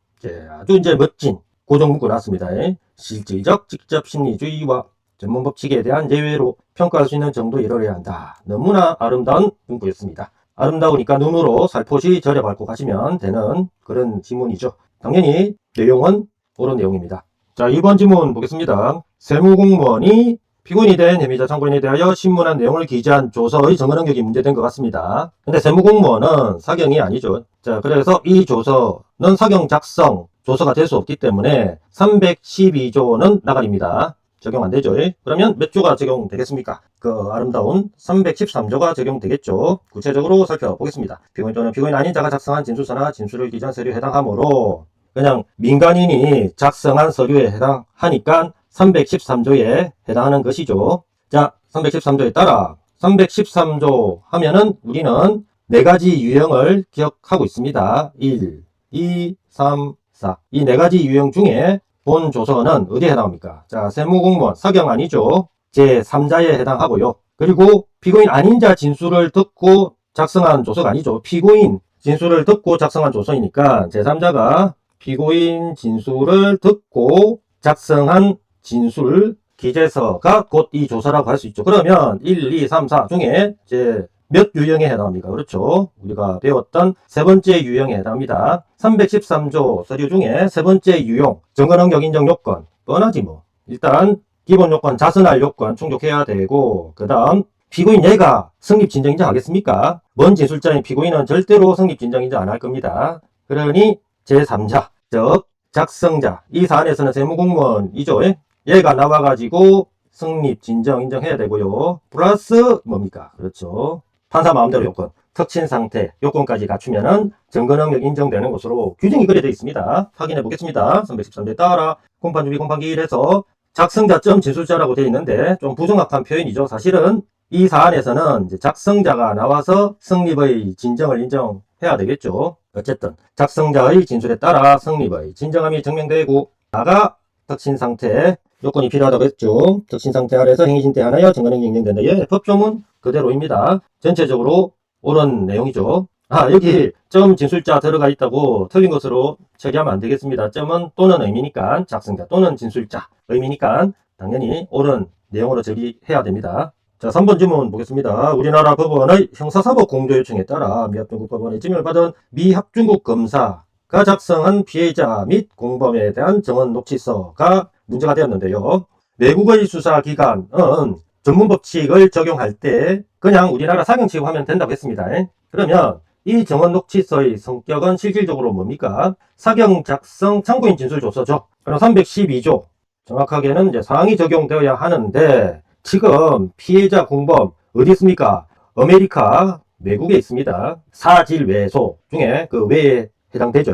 아주 이제 멋진 고정문구 나왔습니다. 실질적 직접 심리주의와 전문법칙에 대한 예외로 평가할 수 있는 정도에 이르러야 한다. 너무나 아름다운 문구였습니다. 아름다우니까 눈으로 살포시 절여밟고 가시면 되는 그런 지문이죠. 당연히 내용은 옳은 내용입니다. 자, 2번 지문 보겠습니다. 세무공무원이 피고인이 된 혐의자 참고인에 대하여 신문한 내용을 기재한 조서의 정언 능력이 문제된 것 같습니다. 근데 세무공무원은 사경이 아니죠. 자, 그래서 이 조서는 사경 작성 조서가 될 수 없기 때문에 312조는 나가립니다. 적용 안 되죠. 그러면 몇 조가 적용되겠습니까? 그 아름다운 313조가 적용되겠죠. 구체적으로 살펴보겠습니다. 피고인 또는 피고인 아닌 자가 작성한 진술서나 진술을 기재한 서류에 해당하므로 그냥 민간인이 작성한 서류에 해당하니까 313조에 해당하는 것이죠. 자, 313조에 따라 313조 하면은 우리는 4가지 유형을 기억하고 있습니다. 1, 2, 3, 4. 이 4가지 유형 중에 본 조서는 어디에 해당합니까? 자, 세무공무원, 사경 아니죠. 제3자에 해당하고요. 그리고 피고인 아닌 자 진술을 듣고 작성한 조서가 아니죠. 피고인 진술을 듣고 작성한 조서이니까 제3자가 피고인 진술을 듣고 작성한 진술 기재서가 곧 이 조서라고 할 수 있죠. 그러면 1, 2, 3, 4 중에 이제 몇 유형에 해당합니까? 그렇죠. 우리가 배웠던 세 번째 유형에 해당합니다. 313조 서류 중에 세 번째 유형, 증거능력 인정 요건, 뻔하지 뭐. 일단 기본 요건, 자선할 요건 충족해야 되고, 그 다음 피고인 얘가 성립진정 인정하겠습니까? 먼 진술자인 피고인은 절대로 성립진정 인정 안 할 겁니다. 그러니 제3자, 즉 작성자, 이 사안에서는 세무공무원이죠. 얘가 나와가지고 성립진정 인정해야 되고요. 플러스 뭡니까? 그렇죠. 판사 마음대로 요건, 특친상태 요건까지 갖추면은 증거능력 인정되는 것으로 규정이 그래 되어 있습니다. 확인해 보겠습니다. 313조에 따라 공판주의 공판기 1에서 작성자점 진술자라고 되어 있는데 좀 부정확한 표현이죠. 사실은 이 사안에서는 이제 작성자가 나와서 성립의 진정을 인정해야 되겠죠. 어쨌든 작성자의 진술에 따라 성립의 진정함이 증명되고 나가 특신상태 요건이 필요하다고 했죠. 특신상태 아래서 행위진대 하나여 증거능력이 인정된다. 예, 법조문 그대로입니다. 전체적으로 옳은 내용이죠. 여기 점 진술자 들어가 있다고 틀린 것으로 처리하면 안 되겠습니다. 점은 또는 의미니까 작성자 또는 진술자 의미니까 당연히 옳은 내용으로 처리해야 됩니다. 자, 3번 질문 보겠습니다. 우리나라 법원의 형사사법 공조 요청에 따라 미합중국 법원의 지명을 받은 미합중국 검사가 작성한 피해자 및 공범에 대한 정원 녹취서가 문제가 되었는데요. 외국의 수사기관은 전문 법칙을 적용할 때 그냥 우리나라 사경 취급하면 된다고 했습니다. 그러면 이 정원 녹취서의 성격은 실질적으로 뭡니까? 사경 작성 참고인 진술 조서죠. 그럼 312조 정확하게는 이제 사항이 적용되어야 하는데 지금 피해자 공범 어디 있습니까? 아메리카 외국에 있습니다. 사질외소 중에 그 외에 해당되죠.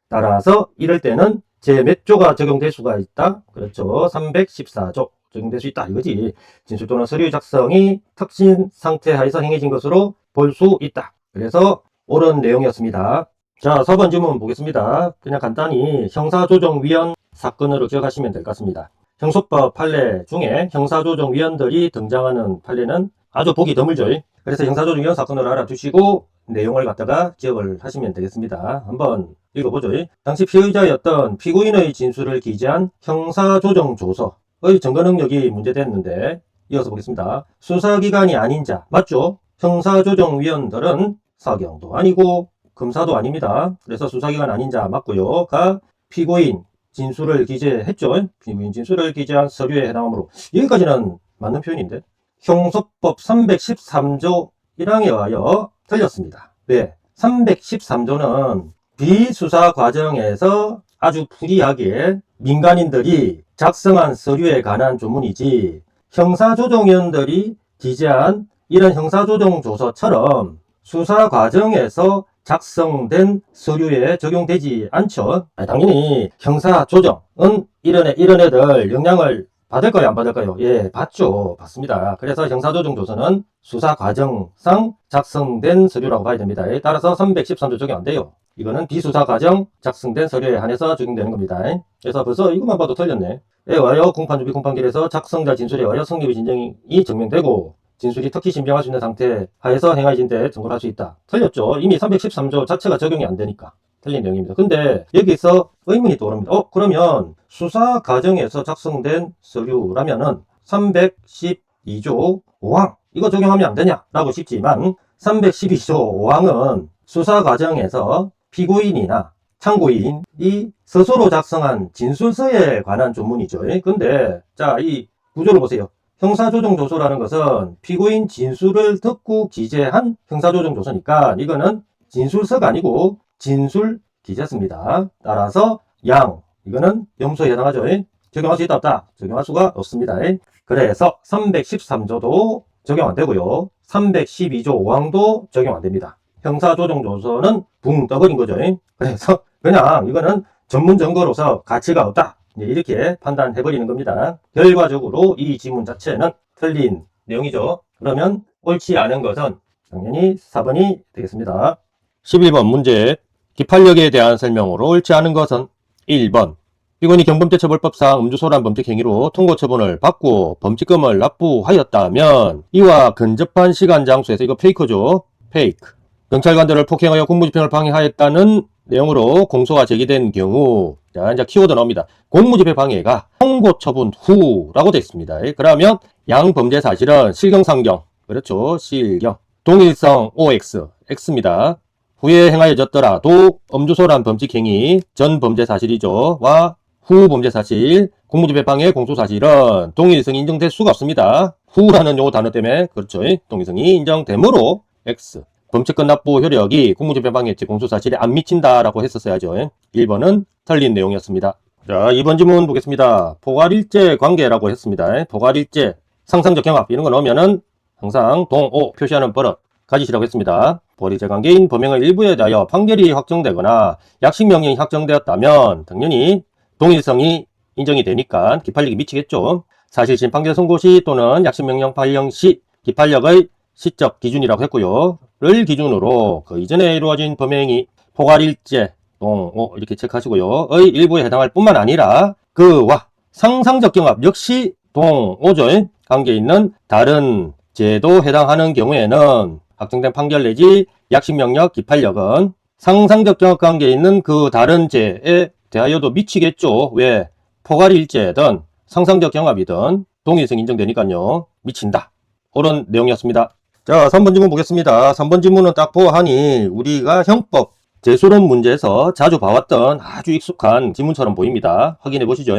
따라서 이럴 때는 제 몇 조가 적용될 수가 있다? 그렇죠. 314조 적용될 수 있다 이거지. 진술 또는 서류 작성이 특신 상태하에서 행해진 것으로 볼 수 있다. 그래서 옳은 내용이었습니다. 자, 4번 질문 보겠습니다. 그냥 간단히 형사조정위원 사건으로 기억하시면 될 것 같습니다. 형소법 판례 중에 형사조정위원들이 등장하는 판례는 아주 보기 드물죠. 그래서 형사조정위원 사건으로 알아두시고 내용을 갖다가 기억을 하시면 되겠습니다. 한번 읽어보죠. 당시 피의자였던 피고인의 진술을 기재한 형사조정조서의 증거 능력이 문제됐는데 이어서 보겠습니다. 수사기관이 아닌 자 맞죠? 형사조정위원들은 사경도 아니고 검사도 아닙니다. 그래서 수사기관 아닌 자 맞고요. 가 피고인 진술을 기재했죠. 피고인 진술을 기재한 서류에 해당하므로 여기까지는 맞는 표현인데 형소법 313조 1항에 의하여 틀렸습니다. 왜? 313조는 비수사 과정에서 아주 프리하게 민간인들이 작성한 서류에 관한 조문이지 형사조정위원들이 기재한 이런 형사조정조서처럼 수사 과정에서 작성된 서류에 적용되지 않죠. 당연히 형사조정은 이런 애들 영향을 받을까요? 안 받을까요? 예, 받죠. 받습니다. 그래서 형사조정조서는 수사 과정상 작성된 서류라고 봐야 됩니다. 따라서 313조 적용 안 돼요. 이거는 비수사 과정 작성된 서류에 한해서 적용되는 겁니다. 그래서 벌써 이것만 봐도 틀렸네. 에 의하여 공판준비 공판결에서 작성자 진술에 의하여 성립의 진정이 증명되고 진술이 특히 신빙할 수 있는 상태 하에서 행하여진 데 증거를 할 수 있다. 틀렸죠. 이미 313조 자체가 적용이 안 되니까 틀린 내용입니다. 근데 여기서 의문이 떠오릅니다. 그러면 수사 과정에서 작성된 서류라면은 312조 5항 이거 적용하면 안 되냐? 라고 싶지만 312조 5항은 수사 과정에서 피고인이나 참고인이 스스로 작성한 진술서에 관한 조문이죠. 근데 자, 이 구조를 보세요. 형사조정조서라는 것은 피고인 진술을 듣고 기재한 형사조정조서니까 이거는 진술서가 아니고 진술 기재서입니다. 따라서 양 이거는 염소에 해당하죠. 적용할 수 있다 없다? 적용할 수가 없습니다. 그래서 313조도 적용 안 되고요. 312조 5항도 적용 안 됩니다. 형사조정조서는 붕 떠버린 거죠. 그래서 그냥 이거는 전문 증거로서 가치가 없다. 이렇게 판단해버리는 겁니다. 결과적으로 이 지문 자체는 틀린 내용이죠. 그러면 옳지 않은 것은 당연히 4번이 되겠습니다. 11번 문제. 기판력에 대한 설명으로 옳지 않은 것은 1번. 피고인이 경범죄처벌법상 음주소란 범죄 행위로 통고처분을 받고 범칙금을 납부하였다면 이와 근접한 시간 장소에서 이거 페이크죠. 페이크. 경찰관들을 폭행하여 공무집행을 방해하였다는 내용으로 공소가 제기된 경우 자 이제 키워드 나옵니다. 공무집행 방해가 통고처분 후라고 되어 있습니다. 그러면 양범죄 사실은 실경상경 그렇죠. 실경 동일성 OX X입니다. 후에 행하여졌더라도 음주소란 범칙행위 전 범죄 사실이죠. 와 후 범죄 사실 공무집행 방해 공소 사실은 동일성이 인정될 수가 없습니다. 후라는 요 단어 때문에 그렇죠. 동일성이 인정되므로 X 범칙금 납부 효력이 공무집행 방해죄 공소사실에 안 미친다라고 했었어야죠. 1번은 틀린 내용이었습니다. 자, 2번 질문 보겠습니다. 포괄일제 관계라고 했습니다. 포괄일제, 상상적 경합 이런 거 넣으면은 항상 동오 표시하는 버릇 가지시라고 했습니다. 포괄일제 관계인 범행의 일부에 대하여 판결이 확정되거나 약식명령이 확정되었다면 당연히 동일성이 인정이 되니까 기판력이 미치겠죠. 사실심 판결 선고 시 또는 약식명령 발령 시 기판력의 시적 기준이라고 했고요. 를 기준으로 그 이전에 이루어진 범행이 포괄일제, 동오 이렇게 체크하시고요. 의 일부에 해당할 뿐만 아니라 그와 상상적 경합 역시 동오죠. 관계 있는 다른 죄도 해당하는 경우에는 확정된 판결 내지 약식명령 기판력은 상상적 경합 관계에 있는 그 다른 죄에 대하여도 미치겠죠. 왜? 포괄일제든 상상적 경합이든 동일성 인정되니까요. 미친다. 옳은 내용이었습니다. 자, 3번 질문 보겠습니다. 3번 질문은 딱 보아하니 우리가 형법 제수론 문제에서 자주 봐왔던 아주 익숙한 지문처럼 보입니다. 확인해 보시죠.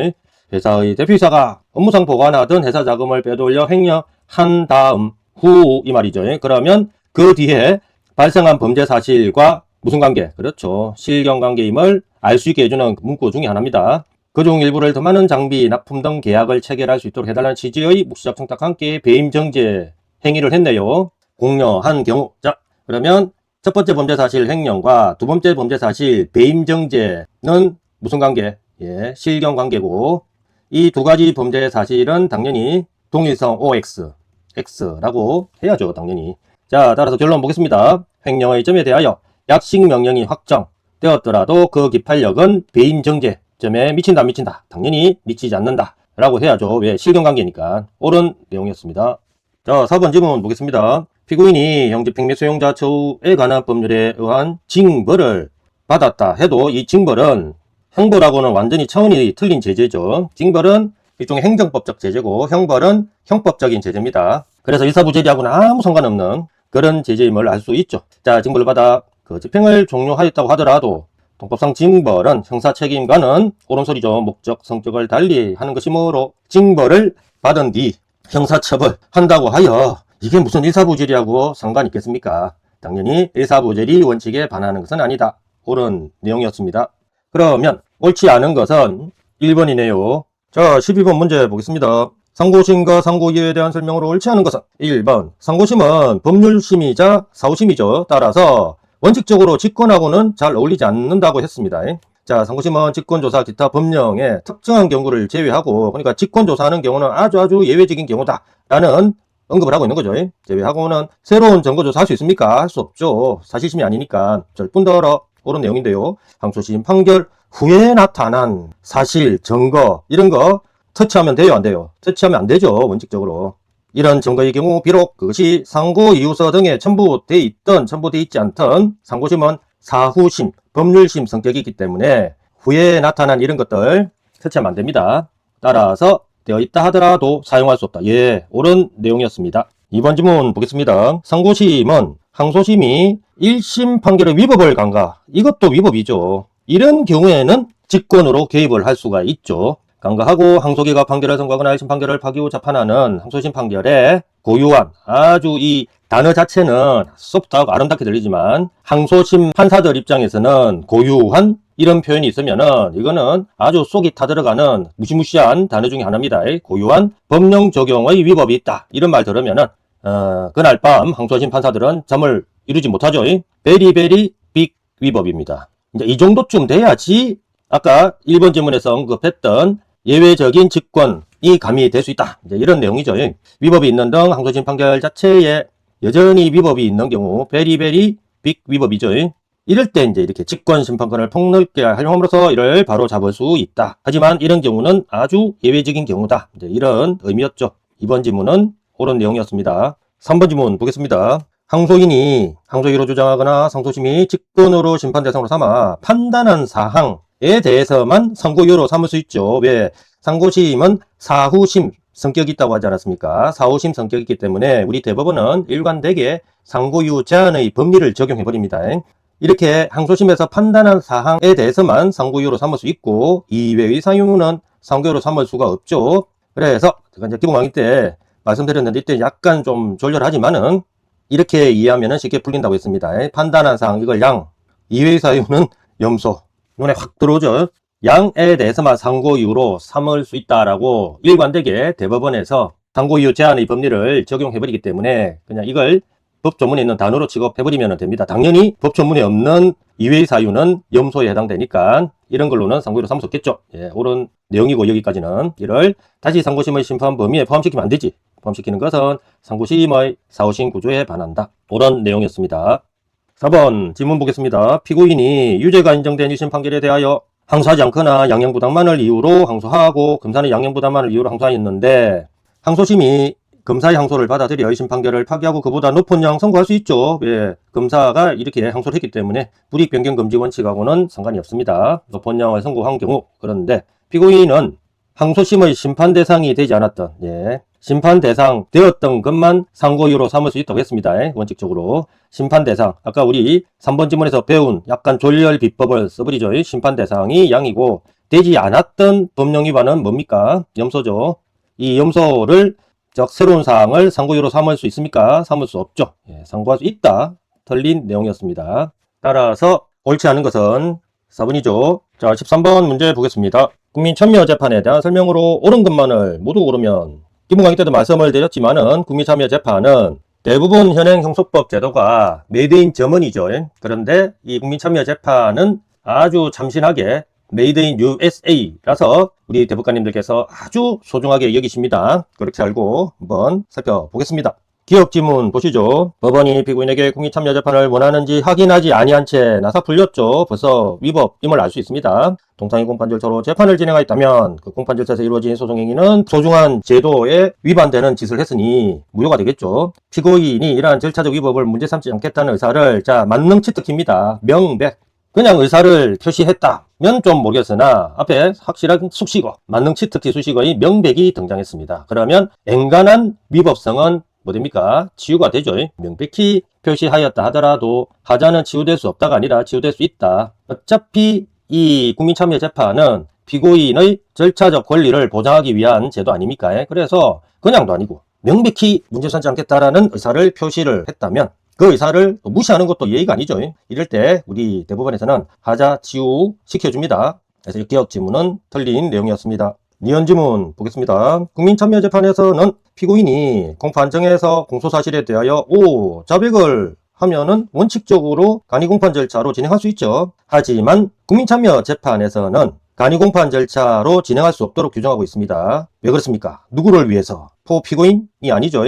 회사의 대표이사가 업무상 보관하던 회사 자금을 빼돌려 횡령한 다음 후 이 말이죠. 그러면 그 뒤에 발생한 범죄 사실과 무슨 관계? 그렇죠. 실경관계임을 알 수 있게 해주는 문구 중에 하나입니다. 그중 일부를 더 많은 장비, 납품 등 계약을 체결할 수 있도록 해달라는 취지의 묵시적 청탁과 함께 배임 정제 행위를 했네요. 공여한 경우. 자, 그러면 첫 번째 범죄 사실 횡령과 두 번째 범죄 사실 배임 정제는 무슨 관계? 예, 실경 관계고 이 두 가지 범죄 사실은 당연히 동일성 OX, X라고 해야죠, 당연히. 자, 따라서 결론 보겠습니다. 횡령의 점에 대하여 약식 명령이 확정되었더라도 그 기판력은 배임 정제 점에 미친다, 미친다. 당연히 미치지 않는다. 라고 해야죠. 왜? 실경관계니까. 옳은 내용이었습니다. 자, 4번 질문 보겠습니다. 피고인이 형집행위 수용자 처우에 관한 법률에 의한 징벌을 받았다 해도 이 징벌은 형벌하고는 완전히 차원이 틀린 제재죠. 징벌은 일종의 행정법적 제재고 형벌은 형법적인 제재입니다. 그래서 일사부재리하고는 아무 상관없는 그런 제재임을 알 수 있죠. 자, 징벌을 받아 그 집행을 종료하였다고 하더라도 동법상 징벌은 형사책임과는 오른소리죠. 목적, 성격을 달리 하는 것이므로 징벌을 받은 뒤 형사처벌 한다고 하여 이게 무슨 일사부재리하고 상관이 있겠습니까? 당연히 일사부재리 원칙에 반하는 것은 아니다. 옳은 내용이었습니다. 그러면 옳지 않은 것은 1번이네요. 자, 12번 문제 보겠습니다. 상고심과 상고이유에 대한 설명으로 옳지 않은 것은 1번 상고심은 법률심이자 사후심이죠. 따라서 원칙적으로 직권하고는 잘 어울리지 않는다고 했습니다. 자, 상고심은 직권조사 기타 법령의 특정한 경우를 제외하고 그러니까 직권조사하는 경우는 아주 예외적인 경우다 라는 언급을 하고 있는 거죠. 제외하고는 새로운 증거조사 할 수 있습니까? 할 수 없죠. 사실심이 아니니까. 절뿐더러 옳은 내용인데요. 항소심 판결 후에 나타난 사실, 증거 이런 거 터치하면 돼요, 안 돼요? 터치하면 안 되죠, 원칙적으로. 이런 증거의 경우 비록 그것이 상고 이유서 등에 첨부돼 있던 첨부돼 있지 않던 상고심은 사후심, 법률심 성격이기 때문에 후에 나타난 이런 것들 터치하면 안 됩니다. 따라서 되어 있다 하더라도 사용할 수 없다. 예, 옳은 내용이었습니다. 2번 질문 보겠습니다. 상고심은 항소심이 1심 판결의 위법을 간가. 이것도 위법이죠. 이런 경우에는 직권으로 개입을 할 수가 있죠. 간과하고 항소기가 판결을 선고하거나 1심 판결을 파기 후 재판하는 항소심 판결에 고유한 아주 이 단어 자체는 소프트하고 아름답게 들리지만 항소심 판사들 입장에서는 고유한 이런 표현이 있으면은 이거는 아주 속이 타들어가는 무시무시한 단어 중에 하나입니다. 고유한 법령 적용의 위법이 있다. 이런 말 들으면은 그날 밤 항소심 판사들은 잠을 이루지 못하죠. 베리베리 빅 위법입니다. 이제 이 정도쯤 돼야지 아까 1번 질문에서 언급했던 예외적인 직권이 가미될 수 있다. 이제 이런 내용이죠. 위법이 있는 등 항소심 판결 자체에 여전히 위법이 있는 경우 베리베리 빅 위법이죠. 이럴 때 이제 이렇게 직권 심판권을 폭넓게 활용함으로써 이를 바로 잡을 수 있다. 하지만 이런 경우는 아주 예외적인 경우다. 이제 이런 의미였죠. 2번 질문은 옳은 내용이었습니다. 3번 질문 보겠습니다. 항소인이 항소이유로 주장하거나 상소심이 직권으로 심판 대상으로 삼아 판단한 사항에 대해서만 상고이유로 삼을 수 있죠. 왜? 상고심은 사후심 성격이 있다고 하지 않았습니까? 사후심 성격이 있기 때문에 우리 대법원은 일관되게 상고이유 제한의 법리를 적용해버립니다. 이렇게 항소심에서 판단한 사항에 대해서만 상고이유로 삼을 수 있고 이외의 사유는 상고이유로 삼을 수가 없죠. 그래서 제가 이제 기본 강의 때 말씀드렸는데 이때 약간 좀 졸렬하지만은 이렇게 이해하면 쉽게 풀린다고 했습니다. 판단한 사항 이걸 양, 이외의 사유는 염소. 눈에 확 들어오죠. 양에 대해서만 상고이유로 삼을 수 있다라고 일관되게 대법원에서 상고이유 제한의 법리를 적용해버리기 때문에 그냥 이걸 법조문에 있는 단어로 취급해버리면 됩니다. 당연히 법조문에 없는 이외의 사유는 염소에 해당되니까 이런 걸로는 상고이유로 삼을 수 없겠죠. 예, 옳은 내용이고 여기까지는 이를 다시 상고심의 심판 범위에 포함시키면 안 되지. 포함시키는 것은 상고심의 사후심 구조에 반한다. 옳은 내용이었습니다. 4번 질문 보겠습니다. 피고인이 유죄가 인정된 1심 판결에 대하여 항소하지 않거나 양형부당만을 이유로 항소하고 검사는 양형부당만을 이유로 항소하였는데 항소심이 검사의 항소를 받아들여 1심 판결을 파기하고 그보다 높은 양 선고할 수 있죠. 예, 검사가 이렇게 항소를 했기 때문에 불이익 변경 금지 원칙하고는 상관이 없습니다. 높은 양을 선고한 경우. 그런데 피고인은 항소심의 심판 대상이 되지 않았던 심판 대상 되었던 것만 상고이유로 삼을 수 있다고 했습니다. 원칙적으로 심판 대상, 아까 우리 3번 지문에서 배운 약간 졸렬 비법을 써버리죠. 심판 대상이 양이고 되지 않았던 법령 위반은 뭡니까? 염소죠. 이 염소를 즉 새로운 사항을 상고이유로 삼을 수 있습니까? 삼을 수 없죠. 상고할 수 있다. 틀린 내용이었습니다. 따라서 옳지 않은 것은 4번이죠. 자, 13번 문제 보겠습니다. 국민참여재판에 대한 설명으로 옳은 것만을 모두 고르면, 기본 강의 때도 말씀을 드렸지만은 국민참여재판은 대부분 현행 형소법 제도가 메이드 인 저머니죠. 그런데 이 국민참여재판은 아주 참신하게 메이드 인 USA라서 우리 대법관님들께서 아주 소중하게 여기십니다. 그렇게 알고 한번 살펴보겠습니다. 기억 지문 보시죠. 법원이 피고인에게 국민참여재판을 원하는지 확인하지 아니한 채 나사 풀렸죠. 벌써 위법임을 알 수 있습니다. 동상이 공판 절차로 재판을 진행하였다면 그 공판 절차에서 이루어진 소송행위는 소중한 제도에 위반되는 짓을 했으니 무효가 되겠죠. 피고인이 이러한 절차적 위법을 문제 삼지 않겠다는 의사를 만능 치트키입니다. 명백. 그냥 의사를 표시했다면 좀 모르겠으나 앞에 확실한 수식어, 만능 치트키 수식어의 명백이 등장했습니다. 그러면 엔간한 위법성은 뭐 됩니까? 치유가 되죠. 명백히 표시하였다 하더라도 하자는 치유될 수 없다가 아니라 치유될 수 있다. 어차피 이 국민참여재판은 피고인의 절차적 권리를 보장하기 위한 제도 아닙니까? 그래서 그냥도 아니고 명백히 문제 삼지 않겠다라는 의사를 표시를 했다면 그 의사를 무시하는 것도 예의가 아니죠. 이럴 때 우리 대법원에서는 하자 치유 시켜줍니다. 그래서 기억 지문은 틀린 내용이었습니다. 니은 지문 보겠습니다. 국민참여재판에서는 피고인이 공판정에서 공소사실에 대하여 자백을 하면은 원칙적으로 간이공판 절차로 진행할 수 있죠. 하지만 국민참여재판에서는 간이공판 절차로 진행할 수 없도록 규정하고 있습니다. 왜 그렇습니까? 누구를 위해서? 피고인이 아니죠.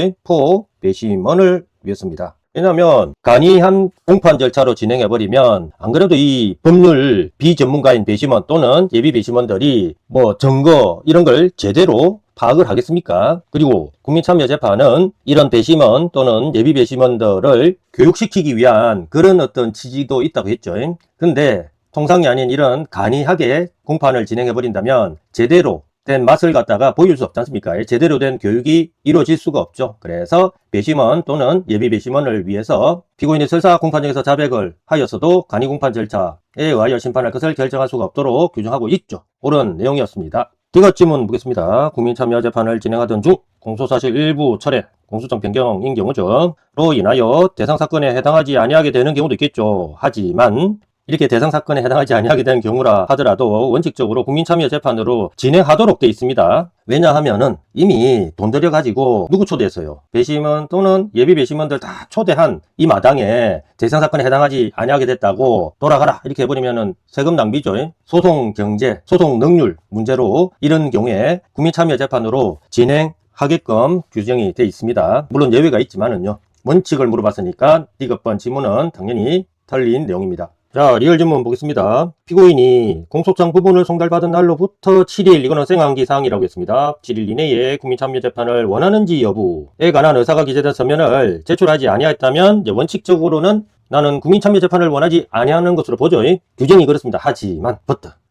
배심원을 위해서입니다. 왜냐하면 간이한 공판 절차로 진행해버리면 안 그래도 이 법률 비전문가인 배심원 또는 예비 배심원들이 증거 이런 걸 제대로 파악을 하겠습니까? 그리고 국민참여재판은 이런 배심원 또는 예비 배심원들을 교육시키기 위한 그런 어떤 취지도 있다고 했죠. 근데 통상이 아닌 이런 간이하게 공판을 진행해버린다면 제대로 된 맛을 갖다가 보일 수 없지 않습니까? 제대로 된 교육이 이루어질 수가 없죠. 그래서 배심원 또는 예비 배심원을 위해서 피고인이 설사 공판정에서 자백을 하였어도 간이공판 절차에 의하여 심판할 것을 결정할 수가 없도록 규정하고 있죠. 옳은 내용이었습니다. 기각 지문 보겠습니다. 국민참여재판을 진행하던 중 공소사실 일부 철회, 공소장 변경인 경우죠. 로 인하여 대상사건에 해당하지 아니하게 되는 경우도 있겠죠. 하지만 이렇게 대상사건에 해당하지 아니하게 되는 경우라 하더라도 원칙적으로 국민참여재판으로 진행하도록 되어 있습니다. 왜냐하면은 이미 돈 들여가지고 누구 초대했어요? 배심원 또는 예비 배심원들 다 초대한 이 마당에 대상사건에 해당하지 아니하게 됐다고 돌아가라 이렇게 해버리면은 세금 낭비죠. 소송 경제, 소송 능률 문제로 이런 경우에 국민참여재판으로 진행하게끔 규정이 되어 있습니다. 물론 예외가 있지만은요. 원칙을 물어봤으니까 디귿번 지문은 당연히 틀린 내용입니다. 자, 리얼 질문 보겠습니다. 피고인이 공소장 부분을 송달받은 날로부터 7일, 이거는 생환기 사항이라고 했습니다. 7일 이내에 국민참여재판을 원하는지 여부에 관한 의사가 기재된 서면을 제출하지 아니하였다면 원칙적으로는 나는 국민참여재판을 원하지 아니하는 것으로 보죠. 규정이 그렇습니다. 하지만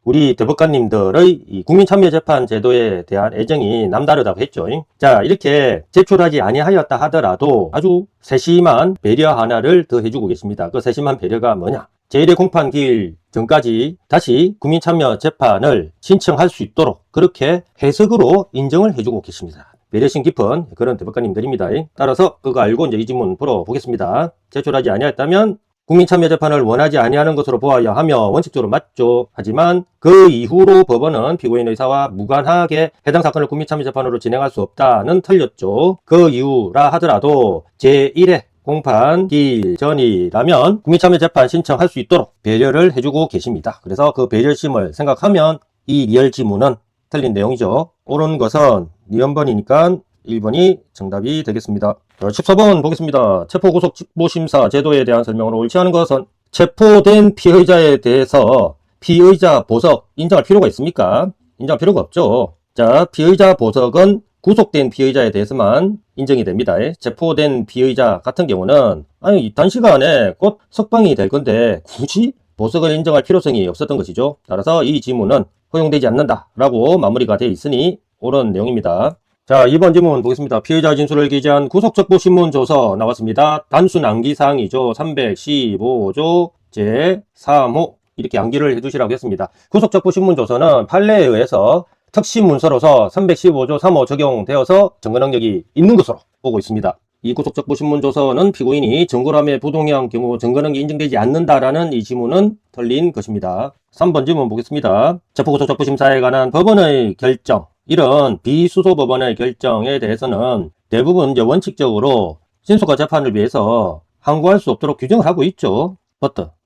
우리 대법관님들의 이 국민참여재판 제도에 대한 애정이 남다르다고 했죠. 자, 이렇게 제출하지 아니하였다 하더라도 아주 세심한 배려 하나를 더 해주고 계십니다. 그 세심한 배려가 뭐냐? 제1회 공판 기일 전까지 다시 국민참여재판을 신청할 수 있도록 그렇게 해석으로 인정을 해주고 계십니다. 배려심 깊은 그런 대법관님들입니다. 따라서 그거 알고 이제 이 질문 보러 보겠습니다. 제출하지 아니하였다면 국민참여재판을 원하지 아니하는 것으로 보아야 하며 원칙적으로 맞죠. 하지만 그 이후로 법원은 피고인 의사와 무관하게 해당 사건을 국민참여재판으로 진행할 수 없다는 틀렸죠. 그 이유라 하더라도 제1회 공판 기일 전이라면 국민참여재판 신청할 수 있도록 배려를 해주고 계십니다. 그래서 그 배려심을 생각하면 이 리얼 지문은 틀린 내용이죠. 옳은 것은 니은번이니까 1번이 정답이 되겠습니다. 14번 보겠습니다. 체포구속직보심사 제도에 대한 설명으로 옳지 않은 것은 체포된 피의자에 대해서 피의자 보석 인정할 필요가 있습니까? 인정할 필요가 없죠. 자, 피의자 보석은 구속된 피의자에 대해서만 인정이 됩니다. 체포된 피의자 같은 경우는 단시간에 곧 석방이 될 건데 굳이 보석을 인정할 필요성이 없었던 것이죠. 따라서 이 지문은 허용되지 않는다라고 마무리가 되어 있으니 옳은 내용입니다. 자, 이번 질문 보겠습니다. 피의자 진술을 기재한 구속적부신문조서 나왔습니다. 단순 암기사항이죠. 315조 제3호 이렇게 암기를 해두시라고 했습니다. 구속적부신문조서는 판례에 의해서 특심문서로서 315조 3호 적용되어서 증거능력이 있는 것으로 보고 있습니다. 이 구속적부신문조서는 피고인이 증거람에 부동의한 경우 증거능력이 인정되지 않는다라는 이 지문은 틀린 것입니다. 3번 질문 보겠습니다. 체포구속적부심사에 관한 법원의 결정, 이런 비수소 법원의 결정에 대해서는 대부분 원칙적으로 신속한 재판을 위해서 항고할 수 없도록 규정을 하고 있죠.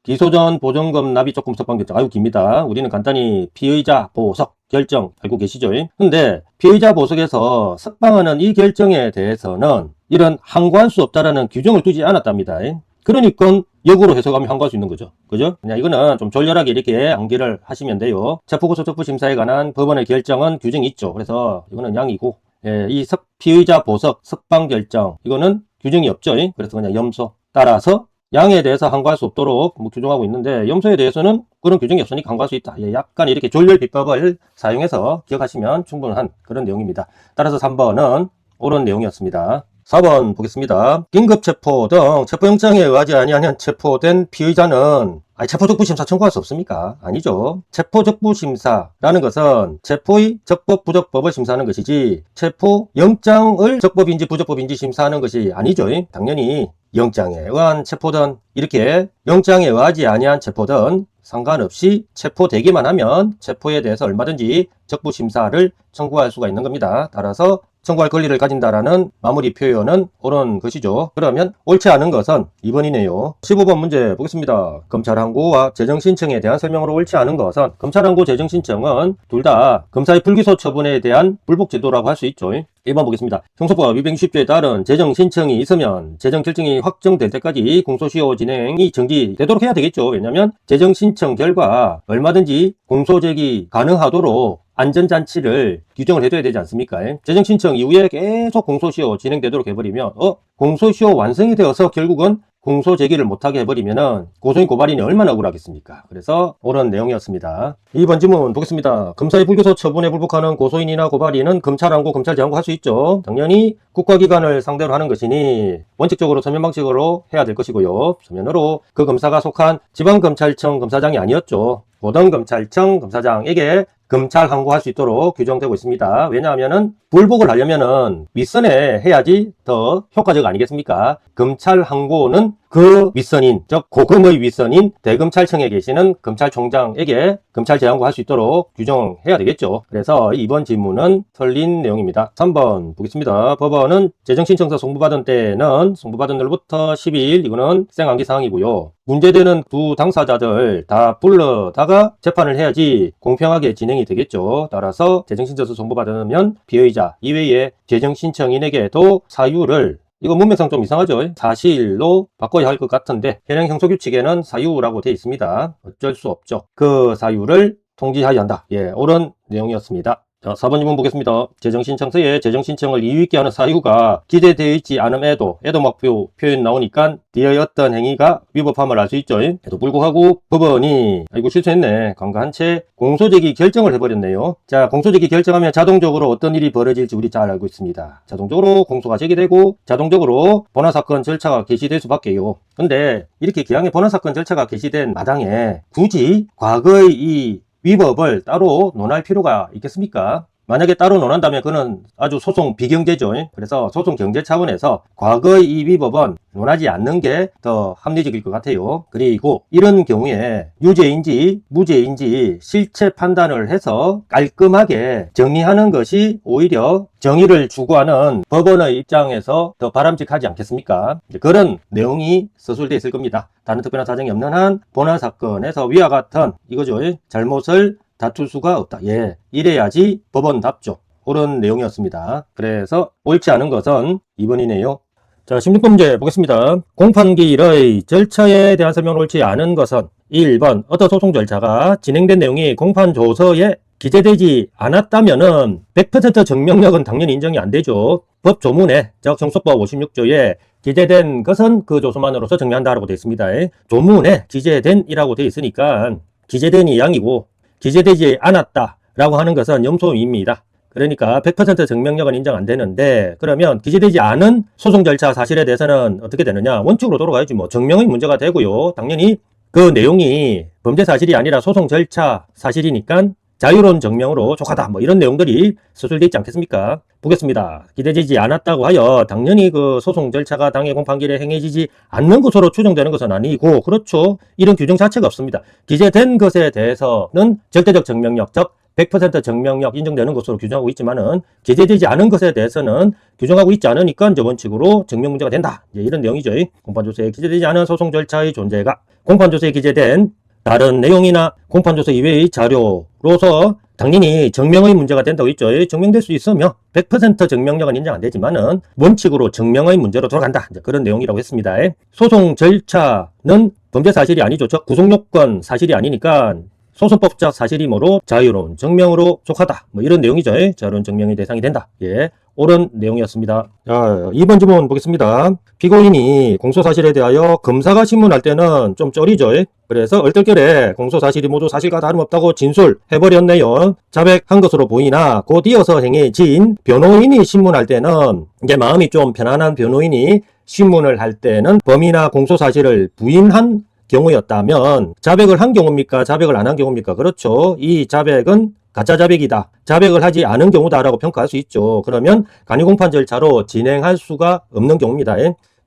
기소 전 보정금 납의 적금 석방 결정. 아유 깁니다. 우리는 간단히 피의자 보석 결정 알고 계시죠? 근데 피의자 보석에서 석방하는 이 결정에 대해서는 이런 항고할 수 없다라는 규정을 두지 않았답니다. 그러니까 역으로 해석하면 항고할 수 있는 거죠. 그죠? 그냥 이거는 좀 졸렬하게 이렇게 암기를 하시면 돼요. 체포구속적부심사에 관한 법원의 결정은 규정이 있죠. 그래서 이거는 양이고, 예, 이 피의자 보석 석방 결정 이거는 규정이 없죠. 그래서 그냥 염소. 따라서 양에 대해서 항고할 수 없도록 규정하고 있는데 염소에 대해서는 그런 규정이 없으니까 항고할 수 있다. 예, 약간 이렇게 졸렬 비법을 사용해서 기억하시면 충분한 그런 내용입니다. 따라서 3번은 옳은 내용이었습니다. 4번 보겠습니다. 긴급체포 등 체포영장에 의하지 아니하면 체포된 피의자는 체포적부심사 청구할 수 없습니까? 아니죠. 체포적부심사라는 것은 체포의 적법, 부적법을 심사하는 것이지 체포영장을 적법인지 부적법인지 심사하는 것이 아니죠. 당연히 영장에 의한 체포든 이렇게 영장에 의하지 아니한 체포든 상관없이 체포되기만 하면 체포에 대해서 얼마든지 적부심사를 청구할 수가 있는 겁니다. 따라서 청구할 권리를 가진다라는 마무리 표현은 옳은 것이죠. 그러면 옳지 않은 것은 2번이네요. 15번 문제 보겠습니다. 검찰항고와 재정신청에 대한 설명으로 옳지 않은 것은 검찰항고 재정신청은 둘 다 검사의 불기소 처분에 대한 불복제도라고 할 수 있죠. 1번 보겠습니다. 형소법 260조에 따른 재정신청이 있으면 재정결정이 확정될 때까지 공소시효 진행이 정지되도록 해야 되겠죠. 왜냐하면 재정신청 결과 얼마든지 공소제기 가능하도록 안전장치를 규정을 해둬야 되지 않습니까? 재정신청 이후에 계속 공소시효 진행되도록 해버리면 공소시효 완성이 되어서 결국은 공소 제기를 못하게 해버리면은 고소인 고발인이 얼마나 억울하겠습니까? 그래서 옳은 내용이었습니다. 2번 질문 보겠습니다. 검사의 불기소 처분에 불복하는 고소인이나 고발인은 검찰항고, 검찰재항고 할 수 있죠. 당연히 국가기관을 상대로 하는 것이니 원칙적으로 서면 방식으로 해야 될 것이고요. 서면으로 그 검사가 속한 지방검찰청 검사장이 아니었죠. 고등검찰청 검사장에게 검찰 항고할 수 있도록 규정되고 있습니다. 왜냐하면은 불복을 하려면은 윗선에 해야지 더 효과적 아니겠습니까? 검찰 항고는 그 윗선인, 즉 고검의 윗선인 대검찰청에 계시는 검찰총장에게 검찰 재항고할 수 있도록 규정해야 되겠죠. 그래서 이번 질문은 틀린 내용입니다. 3번 보겠습니다. 법원은 재정신청서 송부받은 때는 송부받은 날부터 10일, 이거는 생암기사항이고요. 문제되는 두 당사자들 다 불러다가 재판을 해야지 공평하게 진행이 되겠죠. 따라서 재정신청서 송부받으면 피의자 이외에 재정신청인에게도 사유를, 이거 문맥상 좀 이상하죠? 사실로 바꿔야 할 것 같은데 현행 형소규칙에는 사유라고 되어 있습니다. 어쩔 수 없죠. 그 사유를 통지하여야 한다. 예, 옳은 내용이었습니다. 자, 4번 질문 보겠습니다. 재정신청서에 재정신청을 이유 있게 하는 사유가 기재되어 있지 않음에도 애도막표 표현 나오니까 뒤에 어떤 행위가 위법함을 알 수 있죠. 에도 불구하고 법원이 아이고 실수했네. 간과한 채 공소제기 결정을 해버렸네요. 자, 공소제기 결정하면 자동적으로 어떤 일이 벌어질지 우리 잘 알고 있습니다. 자동적으로 공소가 제기되고 자동적으로 본안사건 절차가 개시될 수밖에요. 근데 이렇게 기왕에 본안사건 절차가 개시된 마당에 굳이 과거의 이 위법을 따로 논할 필요가 있겠습니까? 만약에 따로 논한다면 그는 아주 소송 비경제죠. 그래서 소송 경제 차원에서 과거의 이 위법은 논하지 않는 게 더 합리적일 것 같아요. 그리고 이런 경우에 유죄인지 무죄인지 실체 판단을 해서 깔끔하게 정리하는 것이 오히려 정의를 추구하는 법원의 입장에서 더 바람직하지 않겠습니까? 그런 내용이 서술되어 있을 겁니다. 다른 특별한 사정이 없는 한 본안 사건에서 위와 같은 이거죠. 잘못을 다툴 수가 없다. 예, 이래야지 법원답죠. 옳은 내용이었습니다. 그래서 옳지 않은 것은 2번이네요. 자, 16번 문제 보겠습니다. 공판기일의 절차에 대한 설명을 옳지 않은 것은 1번 어떤 소송 절차가 진행된 내용이 공판조서에 기재되지 않았다면은 100% 증명력은 당연히 인정이 안 되죠. 법 조문에, 즉 형소법 56조에 기재된 것은 그 조서만으로서 증명한다라고 되어 있습니다. 조문에 기재된 이라고 되어 있으니까 기재된이 양이고 기재되지 않았다라고 하는 것은 염소입니다. 그러니까 100% 증명력은 인정 안 되는데, 그러면 기재되지 않은 소송 절차 사실에 대해서는 어떻게 되느냐? 원칙으로 돌아가야지 뭐. 증명의 문제가 되고요. 당연히 그 내용이 범죄 사실이 아니라 소송 절차 사실이니까 자유로운 증명으로 족하다. 뭐 이런 내용들이 서술되어 있지 않겠습니까? 보겠습니다. 기재되지 않았다고 하여 당연히 그 소송 절차가 당해 공판기일에 행해지지 않는 것으로 추정되는 것은 아니고, 그렇죠. 이런 규정 자체가 없습니다. 기재된 것에 대해서는 절대적 증명력, 즉 100% 증명력 인정되는 것으로 규정하고 있지만은 기재되지 않은 것에 대해서는 규정하고 있지 않으니까 이제 원칙으로 증명 문제가 된다. 이제 이런 내용이죠. 공판조서에 기재되지 않은 소송 절차의 존재가 공판조서에 기재된 다른 내용이나 공판조서 이외의 자료로서 당연히 증명의 문제가 된다고 있죠. 증명될 수 있으며 100% 증명력은 인정 안 되지만은 원칙으로 증명의 문제로 돌아간다. 이제 그런 내용이라고 했습니다. 소송 절차는 범죄 사실이 아니죠. 즉 구속요건 사실이 아니니까 소송법적 사실이므로 자유로운 증명으로 족하다. 뭐 이런 내용이죠. 자유로운 증명의 대상이 된다. 예, 옳은 내용이었습니다. 자, 2번 지문 보겠습니다. 피고인이 공소사실에 대하여 검사가 신문할 때는 좀 쩌리죠. 그래서 얼떨결에 공소사실이 모두 사실과 다름없다고 진술해버렸네요. 자백한 것으로 보이나 곧 이어서 행해진 변호인이 신문할 때는 이제 마음이 좀 편안한 변호인이 신문을 할 때는 범인이나 공소사실을 부인한 경우였다면 자백을 한 경우입니까? 자백을 안 한 경우입니까? 그렇죠. 이 자백은 가짜 자백이다. 자백을 하지 않은 경우다라고 평가할 수 있죠. 그러면 간이공판 절차로 진행할 수가 없는 경우입니다.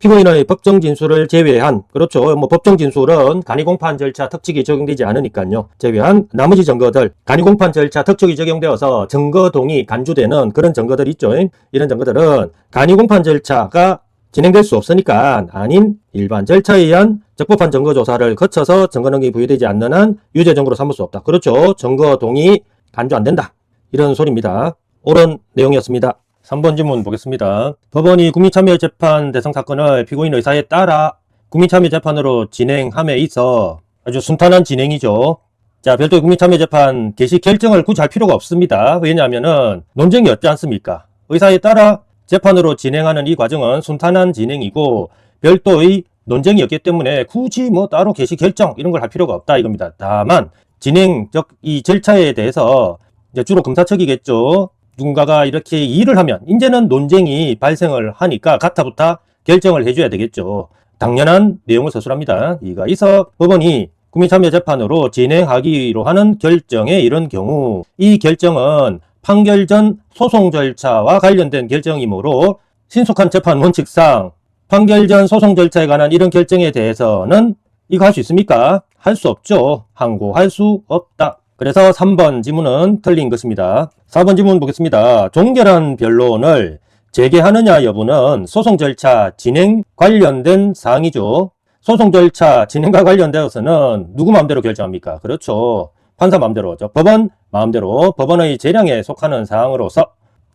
피고인의 법정 진술을 제외한, 그렇죠. 뭐 법정 진술은 간이공판 절차 특칙이 적용되지 않으니까요. 제외한 나머지 증거들, 간이공판 절차 특칙이 적용되어서 증거 동의 간주되는 그런 증거들 있죠. 이런 증거들은 간이공판 절차가 진행될 수 없으니까 아닌 일반 절차에 의한 적법한 증거조사를 거쳐서 증거 능력이 부여되지 않는 한 유죄 증거로 삼을 수 없다. 그렇죠. 증거 동의 간주 안 된다. 이런 소리입니다. 옳은 내용이었습니다. 3번 질문 보겠습니다. 법원이 국민참여재판 대상 사건을 피고인 의사에 따라 국민참여재판으로 진행함에 있어 아주 순탄한 진행이죠. 자, 별도의 국민참여재판 개시 결정을 굳이 할 필요가 없습니다. 왜냐하면은 논쟁이 없지 않습니까? 의사에 따라 재판으로 진행하는 이 과정은 순탄한 진행이고 별도의 논쟁이 없기 때문에 굳이 뭐 따로 개시 결정 이런 걸 할 필요가 없다 이겁니다. 다만 진행적 이 절차에 대해서 이제 주로 검사 측이겠죠. 누군가가 이렇게 일을 하면 이제는 논쟁이 발생을 하니까 가타부타 결정을 해줘야 되겠죠. 당연한 내용을 서술합니다. 이가 있어 법원이 국민참여재판으로 진행하기로 하는 결정에 이런 경우 이 결정은 판결 전 소송 절차와 관련된 결정이므로 신속한 재판 원칙상 판결 전 소송 절차에 관한 이런 결정에 대해서는 이거 할 수 있습니까? 할 수 없죠. 항고할 수 없다. 그래서 3번 지문은 틀린 것입니다. 4번 지문 보겠습니다. 종결한 변론을 재개하느냐 여부는 소송 절차 진행 관련된 사항이죠. 소송 절차 진행과 관련되어서는 누구 마음대로 결정합니까? 그렇죠. 판사 마음대로, 법원 마음대로 법원의 재량에 속하는 사항으로서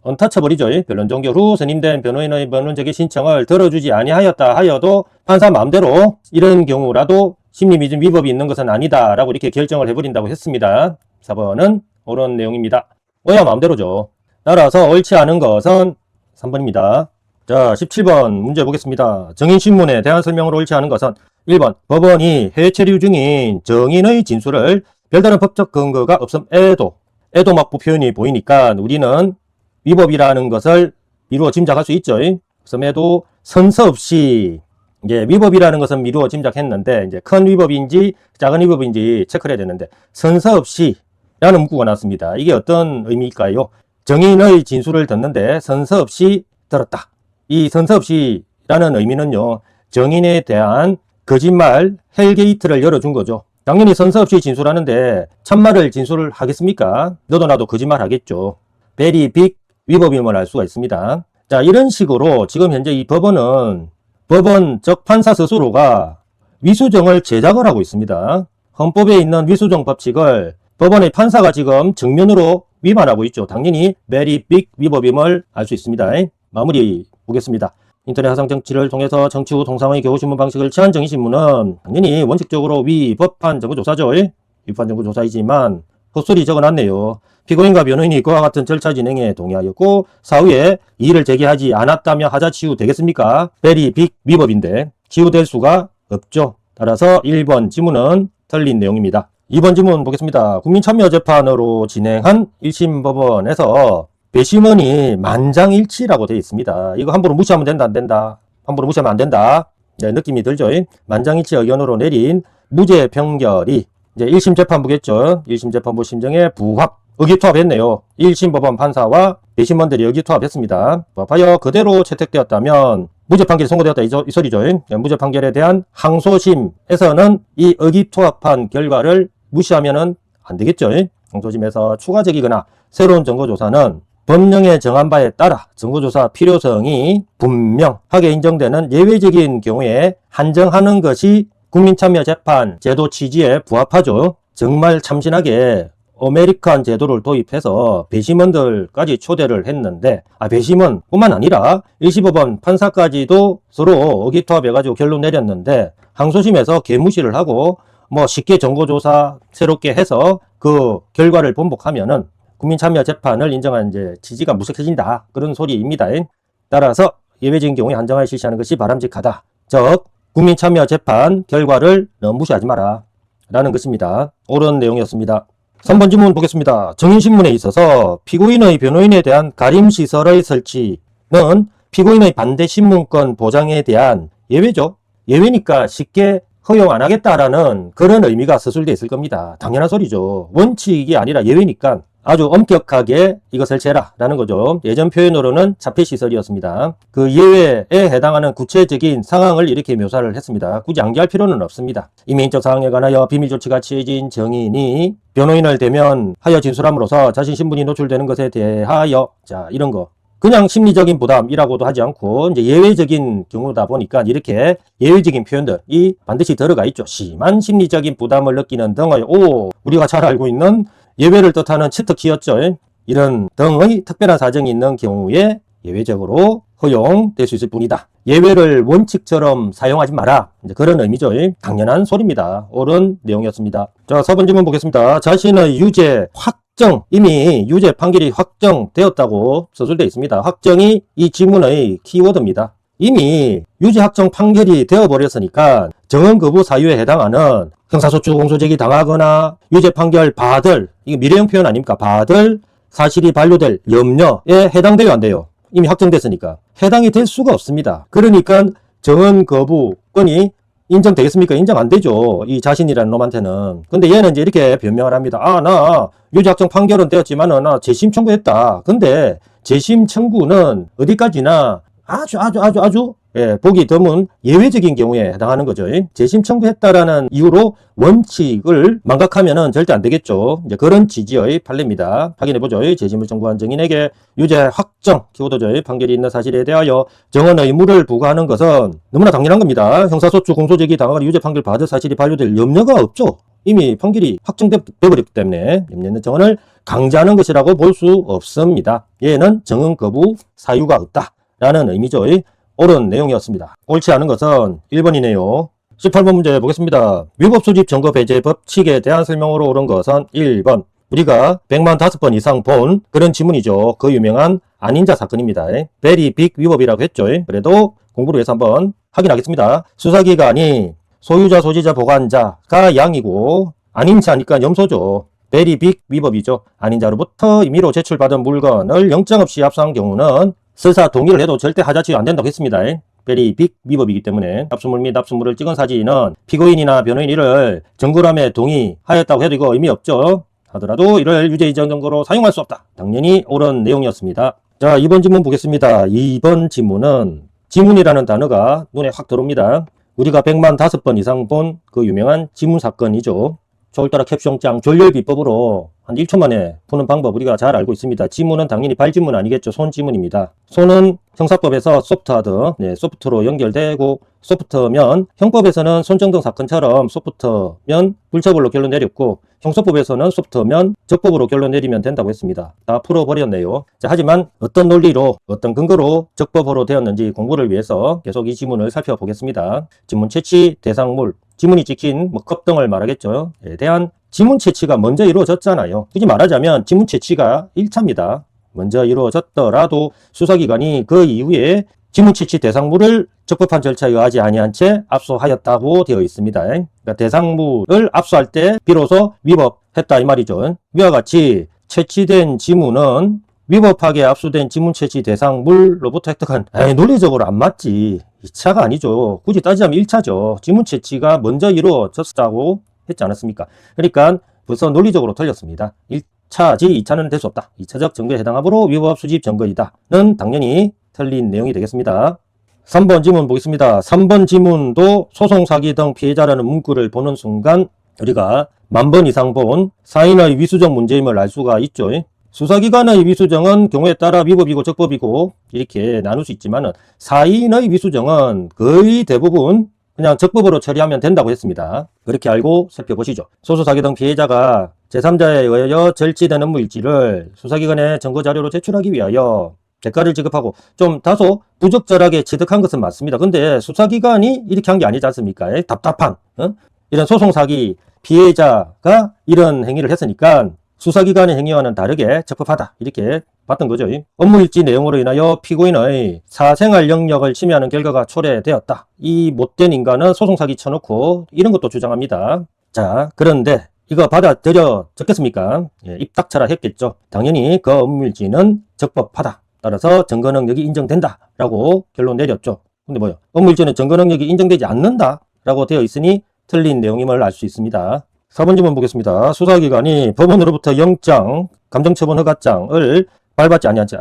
언타처블이죠. 변론 종결 후 선임된 변호인의 변론 제기 신청을 들어주지 아니하였다 하여도 판사 마음대로 이런 경우라도 심리미준 위법이 있는 것은 아니다 라고 이렇게 결정을 해버린다고 했습니다. 4번은 옳은 내용입니다. 뭐야 마음대로죠. 따라서 옳지 않은 것은 3번입니다. 자, 17번 문제 보겠습니다. 정인신문에 대한 설명으로 옳지 않은 것은 1번 법원이 해외 체류 중인 정인의 진술을 별다른 법적 근거가 없음에도 막부 표현이 보이니까 우리는 위법이라는 것을 미루어 짐작할 수 있죠. 없음에도 선서 없이 이게 위법이라는 것은 미루어 짐작했는데 이제 큰 위법인지 작은 위법인지 체크를 해야 되는데 선서 없이 라는 문구가 나왔습니다. 이게 어떤 의미일까요? 정인의 진술을 듣는데 선서 없이 들었다. 이 선서 없이 라는 의미는요. 정인에 대한 거짓말 헬게이트를 열어준 거죠. 당연히 선서 없이 진술하는데 참말을 진술을 하겠습니까? 너도 나도 거짓말 하겠죠. 베리 빅 위법임을 알 수가 있습니다. 자, 이런 식으로 지금 현재 이 법원은 법원 즉 판사 스스로가 위수정을 제작을 하고 있습니다. 헌법에 있는 위수정 법칙을 법원의 판사가 지금 정면으로 위반하고 있죠. 당연히 베리 빅 위법임을 알 수 있습니다. 마무리 보겠습니다. 인터넷 화상 정치를 통해서 정치 후 통상의 교우신문 방식을 취한 정의신문은 당연히 원칙적으로 위법한 정보조사죠. 위법한 정보조사이지만 헛소리 적어놨네요. 피고인과 변호인이 그와 같은 절차 진행에 동의하였고 사후에 이의를 제기하지 않았다며 하자 치유되겠습니까? 베리 빅 위법인데 치유될 수가 없죠. 따라서 1번 지문은 틀린 내용입니다. 2번 지문 보겠습니다. 국민참여재판으로 진행한 1심 법원에서 배심원이 만장일치라고 되어 있습니다. 이거 함부로 무시하면 된다, 안 된다. 함부로 무시하면 안 된다. 네, 느낌이 들죠. 만장일치 의견으로 내린 무죄 판결이 이제 1심 재판부겠죠. 1심 재판부 심정에 부합, 의기투합했네요. 1심 법원 판사와 배심원들이 의기투합했습니다. 부합하여 그대로 채택되었다면 무죄 판결이 선고되었다 이 소리죠. 무죄 판결에 대한 항소심에서는 이 의기투합한 결과를 무시하면은 안 되겠죠. 항소심에서 추가적이거나 새로운 증거조사는 법령에 정한 바에 따라 증거조사 필요성이 분명하게 인정되는 예외적인 경우에 한정하는 것이 국민참여재판 제도 취지에 부합하죠. 정말 참신하게 아메리칸 제도를 도입해서 배심원들까지 초대를 했는데 배심원뿐만 아니라 1심법원 판사까지도 서로 의기투합해가지고 결론 내렸는데 항소심에서 개무시를 하고 뭐 쉽게 정보조사 새롭게 해서 그 결과를 번복하면은 국민참여재판을 인정한 이제 취지가 무색해진다 그런 소리입니다. 따라서 예외적인 경우에 한정하여 실시하는 것이 바람직하다. 즉 국민참여재판 결과를 너무 무시하지 마라 라는 것입니다. 옳은 내용이었습니다. 3번 질문 보겠습니다. 정인신문에 있어서 피고인의 변호인에 대한 가림시설의 설치는 피고인의 반대신문권 보장에 대한 예외죠. 예외니까 쉽게 허용 안 하겠다라는 그런 의미가 서술되어 있을 겁니다. 당연한 소리죠. 원칙이 아니라 예외니까 아주 엄격하게 이거 설치해라 라는 거죠. 예전 표현으로는 자폐시설이었습니다. 그 예외에 해당하는 구체적인 상황을 이렇게 묘사를 했습니다. 굳이 암기할 필요는 없습니다. 이민적 사항에 관하여 비밀조치가 취해진 정인이 변호인을 대면하여 진술함으로써 자신 신분이 노출되는 것에 대하여 자 이런 거 그냥 심리적인 부담이라고도 하지 않고 이제 예외적인 경우다 보니까 이렇게 예외적인 표현들이 반드시 들어가 있죠. 심한 심리적인 부담을 느끼는 등의 우리가 잘 알고 있는 예외를 뜻하는 치트키였죠. 이런 등의 특별한 사정이 있는 경우에 예외적으로 허용될 수 있을 뿐이다. 예외를 원칙처럼 사용하지 마라. 이제 그런 의미죠. 당연한 소리입니다. 옳은 내용이었습니다. 자, 4번 질문 보겠습니다. 자신의 유죄 이미 유죄 판결이 확정되었다고 서술되어 있습니다. 확정이 이 지문의 키워드입니다. 이미 유죄 확정 판결이 되어버렸으니까 정언 거부 사유에 해당하는 형사소추 공소제기 당하거나 유죄 판결 받을 이게 미래형 표현 아닙니까? 받을 사실이 반려될 염려에 해당돼요 안 돼요? 이미 확정됐으니까 해당이 될 수가 없습니다. 그러니까 정언 거부권이 인정되겠습니까? 인정 안 되죠. 이 자신이라는 놈한테는. 근데 얘는 이제 이렇게 변명을 합니다. 나 유죄 확정 판결은 되었지만은 나 재심 청구했다. 근데 재심 청구는 어디까지나 아주 보기 드문 예외적인 경우에 해당하는 거죠. 재심 청구했다라는 이유로 원칙을 망각하면은 절대 안 되겠죠. 이제 그런 취지의 판례입니다. 확인해보죠. 재심을 청구한 정인에게 유죄 확정 키워드죠. 판결이 있는 사실에 대하여 정언 의무를 부과하는 것은 너무나 당연한 겁니다. 형사소추 공소제기 당하거나 유죄 판결 받을 사실이 반려될 염려가 없죠. 이미 판결이 확정되어버렸기 때문에 염려 있는 정언을 강제하는 것이라고 볼 수 없습니다. 얘는 정언 거부 사유가 없다 라는 의미죠. 옳은 내용이었습니다. 옳지 않은 것은 1번이네요. 18번 문제 보겠습니다. 위법 수집 증거 배제 법칙에 대한 설명으로 옳은 것은 1번. 우리가 105번 이상 본 그런 지문이죠. 그 유명한 안인자 사건입니다. 베리 빅 위법이라고 했죠. 그래도 공부를 위해서 한번 확인하겠습니다. 수사기관이 소유자, 소지자, 보관자가 양이고 안인자니까 염소죠. 베리 빅 위법이죠. 아닌자로부터 임의로 제출받은 물건을 영장 없이 압수한 경우는 설사 동의를 해도 절대 하자치가 안 된다고 했습니다. 베리 빅 위법이기 때문에 압수물 및 압수물을 찍은 사진은 피고인이나 변호인이 이를 증거람에 동의하였다고 해도 이거 의미 없죠. 하더라도 이를 유죄 인정 증거로 사용할 수 없다. 당연히 옳은 내용이었습니다. 자, 2번 질문 보겠습니다. 2번 질문은 지문이라는 단어가 눈에 확 들어옵니다. 우리가 105번 이상 본 그 유명한 지문 사건이죠. 저울따라 캡숑장 졸렬 비법으로 한 1초 만에 푸는 방법 우리가 잘 알고 있습니다. 지문은 당연히 발지문 아니겠죠. 손지문입니다. 손은 형사법에서 소프트하드, 소프트로 연결되고 소프트면 형법에서는 손정등 사건처럼 소프트면 불처벌로 결론 내렸고 형사법에서는 소프트면 적법으로 결론 내리면 된다고 했습니다. 다 풀어버렸네요. 자, 하지만 어떤 논리로 어떤 근거로 적법으로 되었는지 공부를 위해서 계속 이 지문을 살펴보겠습니다. 지문 채취 대상물 지문이 찍힌 컵 등을 말하겠죠. 에 대한 지문 채취가 먼저 이루어졌잖아요. 굳이 말하자면 지문 채취가 1차입니다. 먼저 이루어졌더라도 수사기관이 그 이후에 지문 채취 대상물을 적법한 절차에 의하지 아니한 채 압수하였다고 되어 있습니다. 그러니까 대상물을 압수할 때 비로소 위법했다 이 말이죠. 위와 같이 채취된 지문은 위법하게 압수된 지문 채취 대상물로부터 획득한, 논리적으로 안 맞지. 2차가 아니죠. 굳이 따지자면 1차죠. 지문 채취가 먼저 이루어졌다고 했지 않았습니까? 그러니까 벌써 논리적으로 틀렸습니다. 1차지 2차는 될 수 없다. 2차적 증거에 해당하므로 위법 수집 증거이다는 당연히 틀린 내용이 되겠습니다. 3번 지문 보겠습니다. 3번 지문도 소송사기 등 피해자라는 문구를 보는 순간 우리가 10,000번 이상 본 사인의 위수정 문제임을 알 수가 있죠. 수사기관의 위수정은 경우에 따라 위법이고 적법이고 이렇게 나눌 수 있지만 사인의 위수정은 거의 대부분 그냥 적법으로 처리하면 된다고 했습니다. 그렇게 알고 살펴보시죠. 소수사기 등 피해자가 제3자에 의하여 절취된 업무일지를 수사기관에 증거자료로 제출하기 위하여 대가를 지급하고 좀 다소 부적절하게 취득한 것은 맞습니다. 근데 수사기관이 이렇게 한 게 아니지 않습니까? 답답한 이런 소송사기 피해자가 이런 행위를 했으니까 수사기관의 행위와는 다르게 적법하다 이렇게 봤던 거죠. 업무일지 내용으로 인하여 피고인의 사생활 영역을 침해하는 결과가 초래되었다. 이 못된 인간은 소송사기 쳐놓고 이런 것도 주장합니다. 자, 그런데 이거 받아들여졌겠습니까? 입 닥쳐라 했겠죠. 당연히 그 업무일지는 적법하다. 따라서 증거능력이 인정된다 라고 결론 내렸죠. 근데 뭐요? 업무일지는 증거능력이 인정되지 않는다 라고 되어 있으니 틀린 내용임을 알 수 있습니다. 4번 지문 보겠습니다. 수사기관이 법원으로부터 영장, 감정처분 허가장을 발받지 아니한 채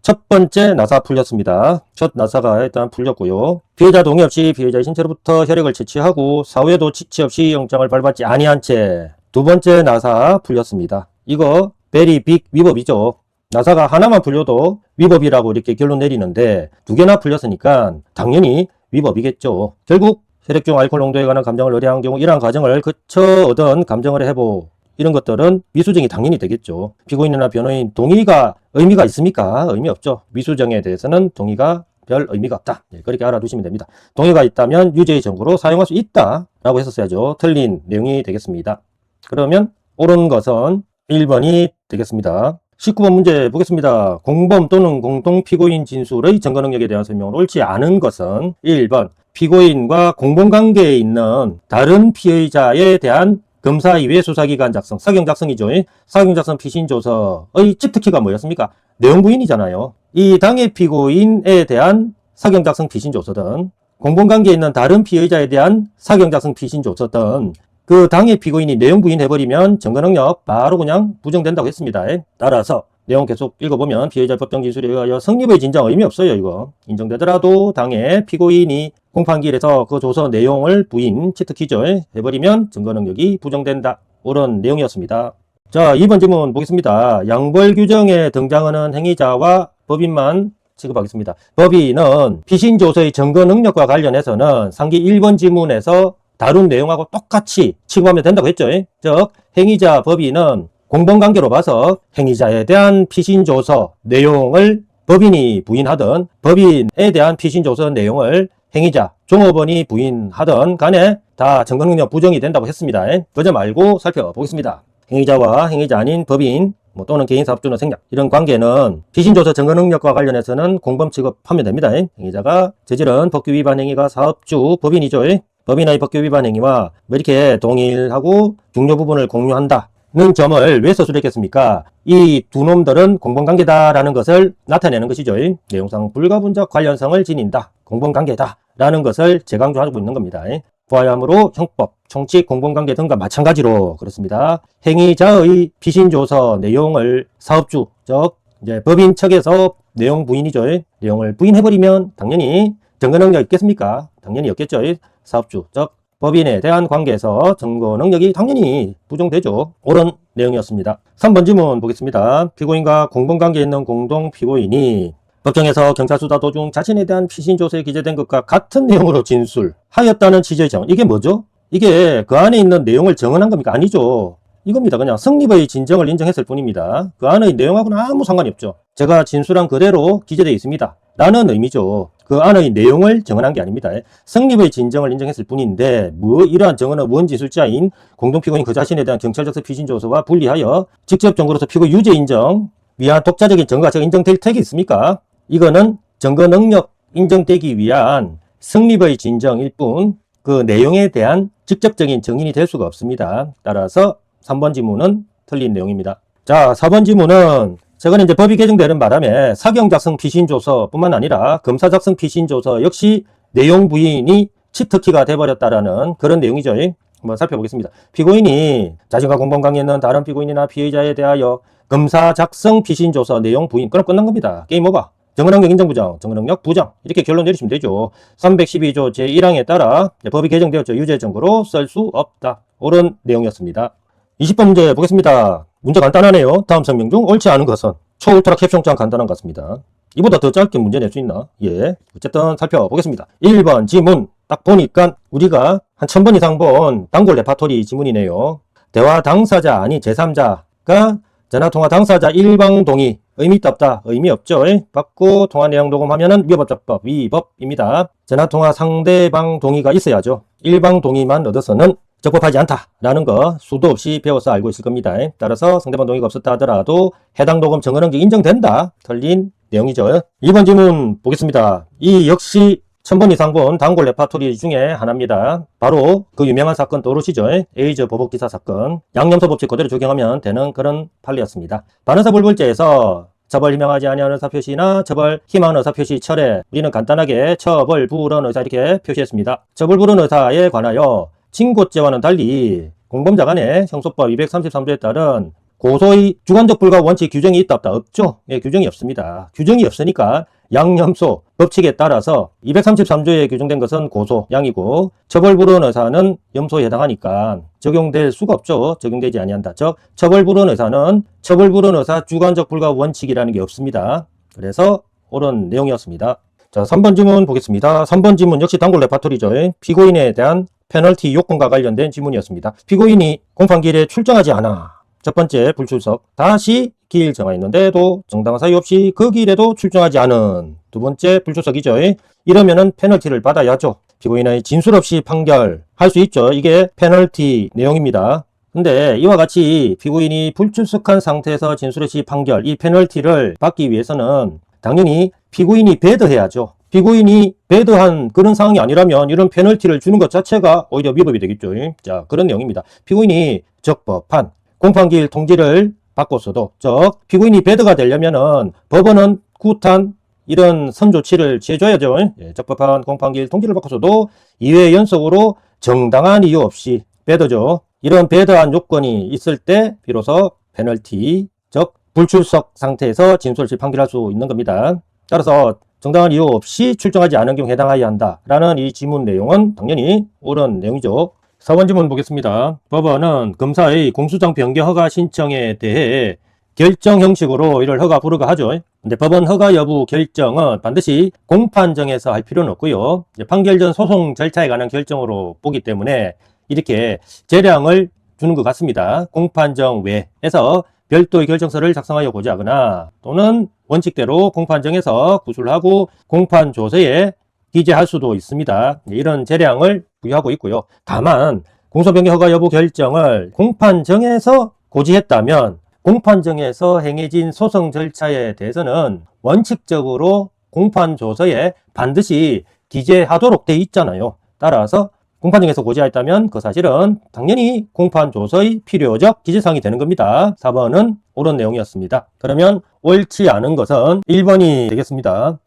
첫 번째 나사 풀렸습니다. 첫 나사가 일단 풀렸고요. 피해자 동의 없이 피해자의 신체로부터 혈액을 채취하고 사후에도 지체 없이 영장을 발받지 아니한 채 두 번째 나사 풀렸습니다. 이거 베리 빅 위법이죠. 나사가 하나만 풀려도 위법이라고 이렇게 결론 내리는데 두 개나 풀렸으니까 당연히 위법이겠죠. 결국 혈액 중 알코올 농도에 관한 감정을 의뢰한 경우 이러한 과정을 거쳐 얻은 감정을 해보 이런 것들은 미수정이 당연히 되겠죠. 피고인이나 변호인 동의가 의미가 있습니까? 의미 없죠. 미수정에 대해서는 동의가 별 의미가 없다. 그렇게 알아두시면 됩니다. 동의가 있다면 유죄의 정구로 사용할 수 있다 라고 했었어야죠. 틀린 내용이 되겠습니다. 그러면 옳은 것은 1번이 되겠습니다. 19번 문제 보겠습니다. 공범 또는 공동피고인 진술의 증거능력에 대한 설명으로 옳지 않은 것은 1번 피고인과 공범관계에 있는 다른 피의자에 대한 검사 이외 수사기관 작성, 사경 작성이죠. 사경 작성 피신조서의 치트키가 뭐였습니까? 내용 부인이잖아요. 이 당해 피고인에 대한 사경 작성 피신조서든 공범관계에 있는 다른 피의자에 대한 사경 작성 피신조서든 그 당해 피고인이 내용 부인해버리면 증거능력 바로 그냥 부정된다고 했습니다. 따라서 내용 계속 읽어보면 피해자 법정 진술에 의하여 성립의 진정 의미 없어요. 이거 인정되더라도 당해 피고인이 공판기일에서 그 조서 내용을 부인, 치트키죠 해버리면 증거능력이 부정된다. 옳은 내용이었습니다. 자, 2번 질문 보겠습니다. 양벌 규정에 등장하는 행위자와 법인만 취급하겠습니다. 법인은 피신조서의 증거능력과 관련해서는 상기 1번 지문에서 다룬 내용하고 똑같이 취급하면 된다고 했죠. 즉 행위자 법인은 공범관계로 봐서 행위자에 대한 피신조서 내용을 법인이 부인하든 법인에 대한 피신조서 내용을 행위자, 종업원이 부인하든 간에 다 증거능력 부정이 된다고 했습니다. 그 점 알고 살펴보겠습니다. 행위자와 행위자 아닌 법인 또는 개인사업주나 생략 이런 관계는 피신조서 증거능력과 관련해서는 공범 취급하면 됩니다. 행위자가 저지른 법규 위반 행위가 사업주, 법인이죠. 법인의 법규 위반 행위와 이렇게 동일하고 중요 부분을 공유한다. 는 점을 왜 서술했겠습니까? 이 두 놈들은 공범관계다라는 것을 나타내는 것이죠. 내용상 불가분적 관련성을 지닌다. 공범관계다라는 것을 재강조하고 있는 겁니다. 부하야므로 형법, 총칙, 공범관계 등과 마찬가지로 그렇습니다. 행위자의 피신조서 내용을 사업주, 즉 이제 법인 측에서 내용 부인이죠. 내용을 부인해버리면 당연히 증거능력 있겠습니까? 당연히 없겠죠. 사업주, 즉 법인에 대한 관계에서 증거 능력이 당연히 부정되죠. 옳은 내용이었습니다. 3번 질문 보겠습니다. 피고인과 공범관계에 있는 공동피고인이 법정에서 경찰 수사 도중 자신에 대한 피신조서에 기재된 것과 같은 내용으로 진술하였다는 취지의 정언. 이게 뭐죠? 이게 그 안에 있는 내용을 정언한 겁니까? 아니죠. 이겁니다. 그냥 성립의 진정을 인정했을 뿐입니다. 그 안의 내용하고는 아무 상관이 없죠. 제가 진술한 그대로 기재되어 있습니다. 라는 의미죠. 그 안의 내용을 정언한 게 아닙니다. 성립의 진정을 인정했을 뿐인데 이러한 정언은 원 진술자인 공동피고인 그 자신에 대한 경찰적서 피신조서와 분리하여 직접 정보로서 피고 유죄 인정 위한 독자적인 증거가 인정될 택이 있습니까? 이거는 증거 능력 인정되기 위한 성립의 진정일 뿐 그 내용에 대한 직접적인 증인이 될 수가 없습니다. 따라서 3번 지문은 틀린 내용입니다. 자, 4번 지문은 최근에 이제 법이 개정되는 바람에 사경 작성 피신 조서뿐만 아니라 검사 작성 피신 조서 역시 내용 부인이 치트키가 돼버렸다라는 그런 내용이죠. 한번 살펴보겠습니다. 피고인이 자신과 공범 관계 있는 다른 피고인이나 피의자에 대하여 검사 작성 피신 조서 내용 부인, 그럼 끝난 겁니다. 게임 오버. 정은환경 인정부정, 정은능력 부정, 이렇게 결론 내리시면 되죠. 312조 제1항에 따라 법이 개정되었죠. 유죄 증거로 쓸 수 없다. 옳은 내용이었습니다. 20번 문제 보겠습니다. 문제 간단하네요. 다음 설명 중 옳지 않은 것은 초울트라 캡숑장 간단한 것 같습니다. 이보다 더 짧게 문제 낼 수 있나? 예. 어쨌든 살펴보겠습니다. 1번 지문. 딱 보니까 우리가 한 1000번 이상 본 단골 레파토리 지문이네요. 대화 당사자 아니 제3자가 전화통화 당사자 일방 동의. 의미 있다 없다? 의미 없죠. 받고 통화 내용 녹음하면은 위법적법 위법입니다. 전화통화 상대방 동의가 있어야죠. 일방 동의만 얻어서는 적법하지 않다라는 거 수도 없이 배워서 알고 있을 겁니다. 따라서 상대방 동의가 없었다 하더라도 해당 녹음 정언응지 인정된다. 틀린 내용이죠. 2번 질문 보겠습니다. 이 역시 1000번 이상 본 단골 레파토리 중에 하나입니다. 바로 그 유명한 사건 떠오르시죠? 에이저 보복기사 사건. 양념소 법칙 그대로 적용하면 되는 그런 판례였습니다. 반의사 불벌죄에서 처벌 희망하지 아니하는 의사 표시나 처벌 희망하는 의사 표시 철회. 우리는 간단하게 처벌 불원 의사 이렇게 표시했습니다. 처벌 불원 의사에 관하여 징고죄와는 달리 공범자 간의 형소법 233조에 따른 고소의 주관적 불가 원칙 규정이 있다 없다? 없죠. 예, 규정이 없습니다. 규정이 없으니까 양념소 법칙에 따라서 233조에 규정된 것은 고소양이고 처벌 불원 의사는 염소에 해당하니까 적용될 수가 없죠. 적용되지 아니한다. 즉 처벌 불원 의사는 처벌 불원 의사 주관적 불가 원칙이라는 게 없습니다. 그래서 옳은 내용이었습니다. 자, 3번 질문 보겠습니다. 3번 질문 역시 단골 레파토리죠. 피고인에 대한 페널티 요건과 관련된 질문이었습니다. 피고인이 공판기일에 출정하지 않아. 첫 번째 불출석. 다시 기일 정하였는데도 정당한 사유 없이 그 기일에도 출정하지 않은. 두 번째 불출석이죠. 이러면은 페널티를 받아야죠. 피고인의 진술 없이 판결할 수 있죠. 이게 페널티 내용입니다. 근데 이와 같이 피고인이 불출석한 상태에서 진술 없이 판결, 이 페널티를 받기 위해서는 당연히 피고인이 배드해야죠. 피고인이 배드한 그런 상황이 아니라면 이런 페널티를 주는 것 자체가 오히려 위법이 되겠죠. 자, 그런 내용입니다. 피고인이 적법한 공판기일 통지를 받고서도, 즉 피고인이 배드가 되려면은 법원은 구탄 이런 선조치를 취해줘야죠. 예, 적법한 공판기일 통지를 받고서도 2회 연속으로 정당한 이유 없이 배드죠. 이런 배드한 요건이 있을 때 비로소 페널티, 즉 불출석 상태에서 진술 없이 판결할 수 있는 겁니다. 따라서 정당한 이유 없이 출정하지 않은 경우 해당하여야 한다라는 이 지문 내용은 당연히 옳은 내용이죠. 4번 질문 보겠습니다. 법원은 검사의 공소장 변경 허가 신청에 대해 결정 형식으로 이를 허가 불허가하죠. 근데 법원 허가 여부 결정은 반드시 공판정에서 할 필요는 없고요. 판결 전 소송 절차에 관한 결정으로 보기 때문에 이렇게 재량을 주는 것 같습니다. 공판정 외에서 별도의 결정서를 작성하여 고지하거나 또는 원칙대로 공판정에서 구술하고 공판조서에 기재할 수도 있습니다. 이런 재량을 부여하고 있고요. 다만 공소변경 허가 여부 결정을 공판정에서 고지했다면 공판정에서 행해진 소송 절차에 대해서는 원칙적으로 공판조서에 반드시 기재하도록 돼 있잖아요. 따라서 공판정에서 고지하였다면 그 사실은 당연히 공판조서의 필요적 기재사항이 되는 겁니다. 4번은 옳은 내용이었습니다. 그러면 옳지 않은 것은 1번이 되겠습니다.